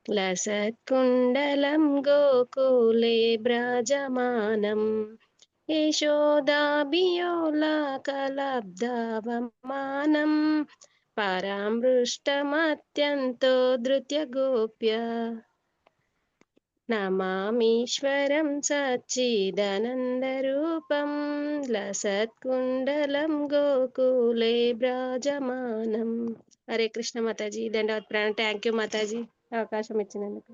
లసత్కుండలం గోకులే బ్రాజమానం యశోదాభియోలాకలబ్ధవమానం పరామృష్టమత్యంతో ధృత్యగోప్య. నమామీశ్వరం సచ్చిదానందరూపం లసత్కుండలం గోకులే బ్రాజమానం. హరే కృష్ణ మాతాజీ, దండవత్ ప్రణామం. థ్యాంక్ యూ మాతాజీ, అవకాశం ఇచ్చినందుకు.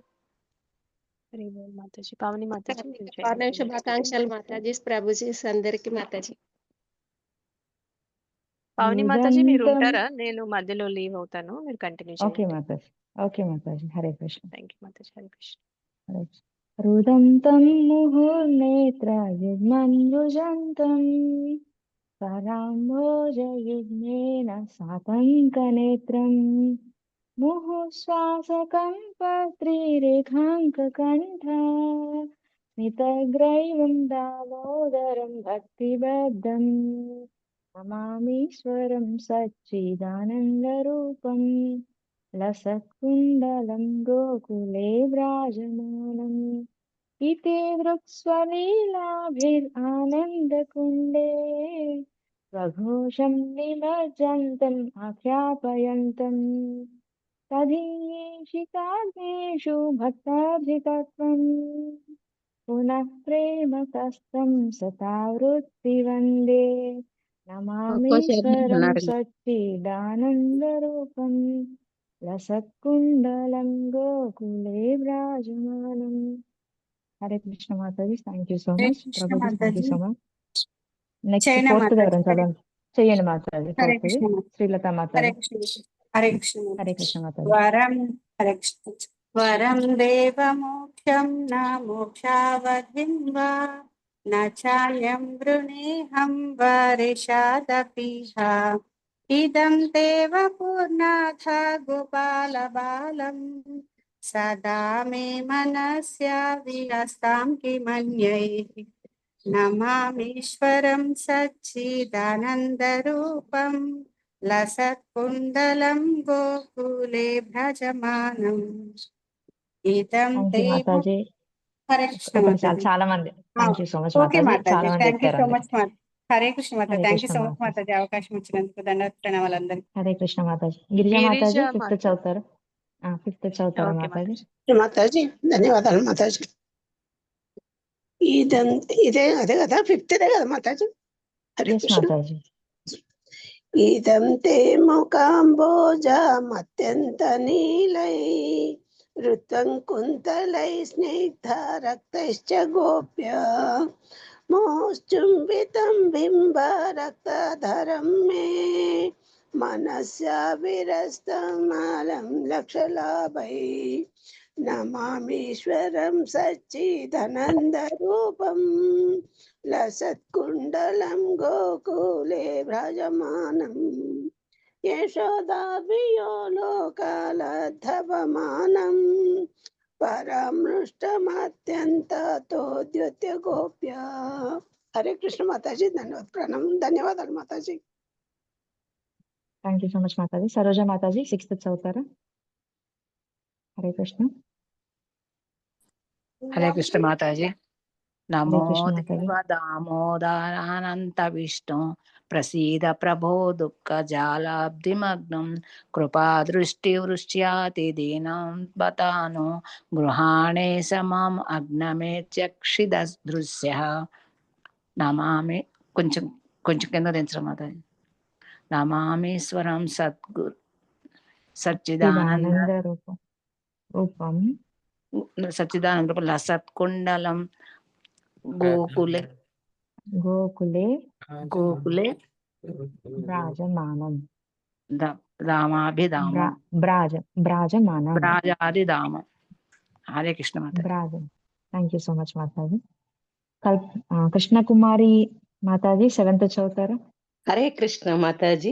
హరి బోల్ మాతాజీ. పావని మాతాజీ మీరు చేయండి. పౌర్ణమి శుభాకాంక్షలు మాతాజీ, ప్రభుజీ అందరికి మాతాజీ. పావని మాతాజీ మీరు ఉంటారా? నేను మధ్యలో లీవ్ అవుతాను, మీరు కంటిన్యూ ఓకే చేయండి. Mataji. Okay Mataji. Hare Krishna. Thank you Mataji. Hare Krishna. రుదంతం ముహుర్నేత్ర యుగ్మన్యుజంతం పరాంభోజయుగ్మేన సాతంకనేత్రం ముహుశ్వాసకంపత్రిరేఖాంకకంఠ స్మితగ్రైవం దామోదరం భక్తిబద్ధం నమామీశ్వరం సచ్చిదానందరూపం లసత్కుండలం గోకులే వ్రాజమానం ఇతి దృక్స్వలీలాభిరానందకుండే స్వఘోషం నిమజ్జంతం ఆఖ్యాపయంతం తదీయేషితాగ్నేషు భక్తాభితత్వం పునః ప్రేమతస్తం సతావృత్తి వందే నమామీశ్వరం సచ్చిదానందరూపం లసత్కుండలం గోకులే వ్రాజమానం. Hare Krishna Mataji, thank you so much. Prabhuji thank you so much. Next fourth ఎవరైనా చదవండి. చేయండి మాతాజీ. ఫోర్త్ శ్రీలత మాతాజీ. హరే కృష్ణ. హరే కృష్ణ మాతాజీ. హరే కృష్ణ. వరం దేవమోక్షం న మోక్షావధిం వా న చాయం వృణేహం వరిషాదపీహ ఇదం దేవ పూర్ణాథ గోపాల బాలం సదా మే మనస్య వినస్తాం కిమన్యైః నమామీశ్వరం సచ్చిదానందరూపం లసత్కుండలం గోకులే భ్రజమానం ఇదం మాతాజీ. హరే కృష్ణ మాతాజీ. చాలా మంది thank you so much okay Mataji. చాలా మాతాజీ, మంది థ్యాంక్ యూ సో ఎక్కారండి. Much Mataji. Hare Krishna Mataji, Hare thank you Krishna so much Mataji. Mataji, అవకాశం ఇచ్చినందుకు ధన్యవాదాలు ప్రణామాలందరికీ. హరే కృష్ణ మాతాజీ. గిరిజా గిరిజా మాతాజీ ఫిఫ్త్ మాతాజీ. చదువుతారు. ఫిఫ్త్ చదువుతారా ఓకే మాతాజీ? మాతాజీ ధన్యవాదాలు మాతాజీ. ఇదే అదే కదా, ఫిఫ్త్ దే కదా మాతాజీ? హరే ఎస్ కృష్ణ. మాతాజీ. ఇదం తే ముఖాంబోజమత్యంత నీలై ఋత్వం కుంతలై స్నిగ్ధ రక్తైశ్చ గోప్య మోశ్చుంబితం బింబ రక్తధరం మే మనస్య విరస్తమాలం లక్షలాభై నమామీశ్వరం సచ్చిదానందరూపం లసత్కుండలం గోకులే వ్రజమానం యశోదాభియోలోకాలద్ధవమానం పరామృష్టమత్యంతతో ద్యుత్య గోప్య హరే కృష్ణ మాతాజీ, ప్రణామం, ధన్యవాదాలు Mataji. Thank you so much Mataji. Saroja Mataji 6th చదువుతారా? హరే కృష్ణ. హరే కృష్ణ మాతాజీ. నమో కృష్ణ మాతాజీ. దేవ దామోదరానంత విష్ణు ప్రసీద ప్రభో దుఃఖ జాలాబ్ధిమగ్నం కృపా దృష్టి వృష్ట్యాతి దీనం బతాను గృహాణే సమాం అగ్నమే చక్షిద దృశ్య నమామి. కొంచెం కొంచెం కింద దించడం మాతాజీ. నమామీశ్వరం సద్గురు సచ్చిదానంద రూపం సచ్చిదానంద రూపం లసత్కుండలం గోకులే బ్రాజమానం రామాభిధామం బ్రాజాదిధామం. Hare Krishna Mataji. Thank you so much Mataji. Krishnakumari Mataji 7th చదువుతారా? హరే కృష్ణ మాతాజీ.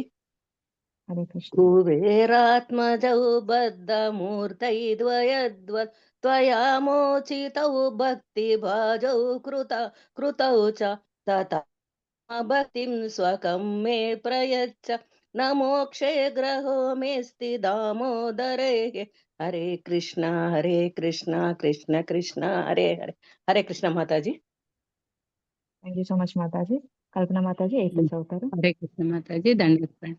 హరే కృష్ణ. కుబేరాత్మజౌ బద్ధమూర్తైద్వయద్వత్ త్వయా మోచితౌ భక్తి భాజౌ కృతౌ చ తథా భక్తిం స్వకం మే ప్రయచ్చ నమోక్షే గ్రహో మేస్తి దామోదరే. Hare Krishna Krishna Krishna Hare Hare. Hare Krishna Mataji. Thank you so much Mataji. Kalpana Mataji 8th చదువుతారు? హరే కృష్ణ మాతాజీ. దండోత్సవం.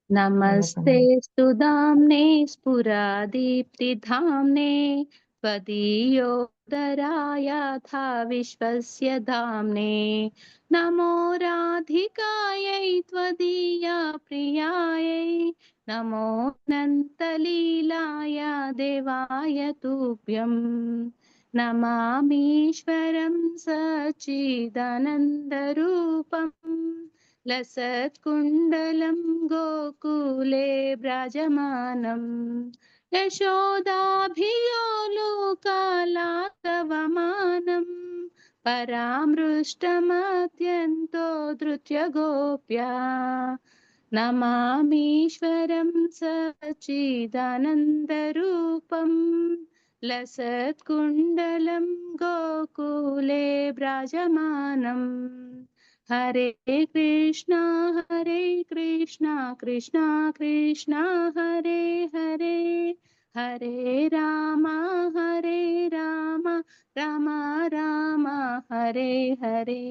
నమస్తే స్తుదామ్నే స్ఫురాదీప్తిధామ్నే त्वदीयोदरायाथा विश्वस्य धाम्ने नमो राधिकायै त्वदीया प्रियायै नमो अनन्तलीलाय देवाय तुभ्यं नमामीश्वरं सच्चिदानन्दरूपं लसत्कुण्डलं गोकुले व्राजमानं यशोदाभियो लोकालातवमानं परामृष्टमत्यन्तो धृत्य गोप्या नमामीश्वरं सच्चिदानन्दरूपं लसत्कुण्डलं गोकुले व्राजमानं हरे कृष्णा कृष्णा कृष्णा हरे हरे हरे राम राम राम हरे हरे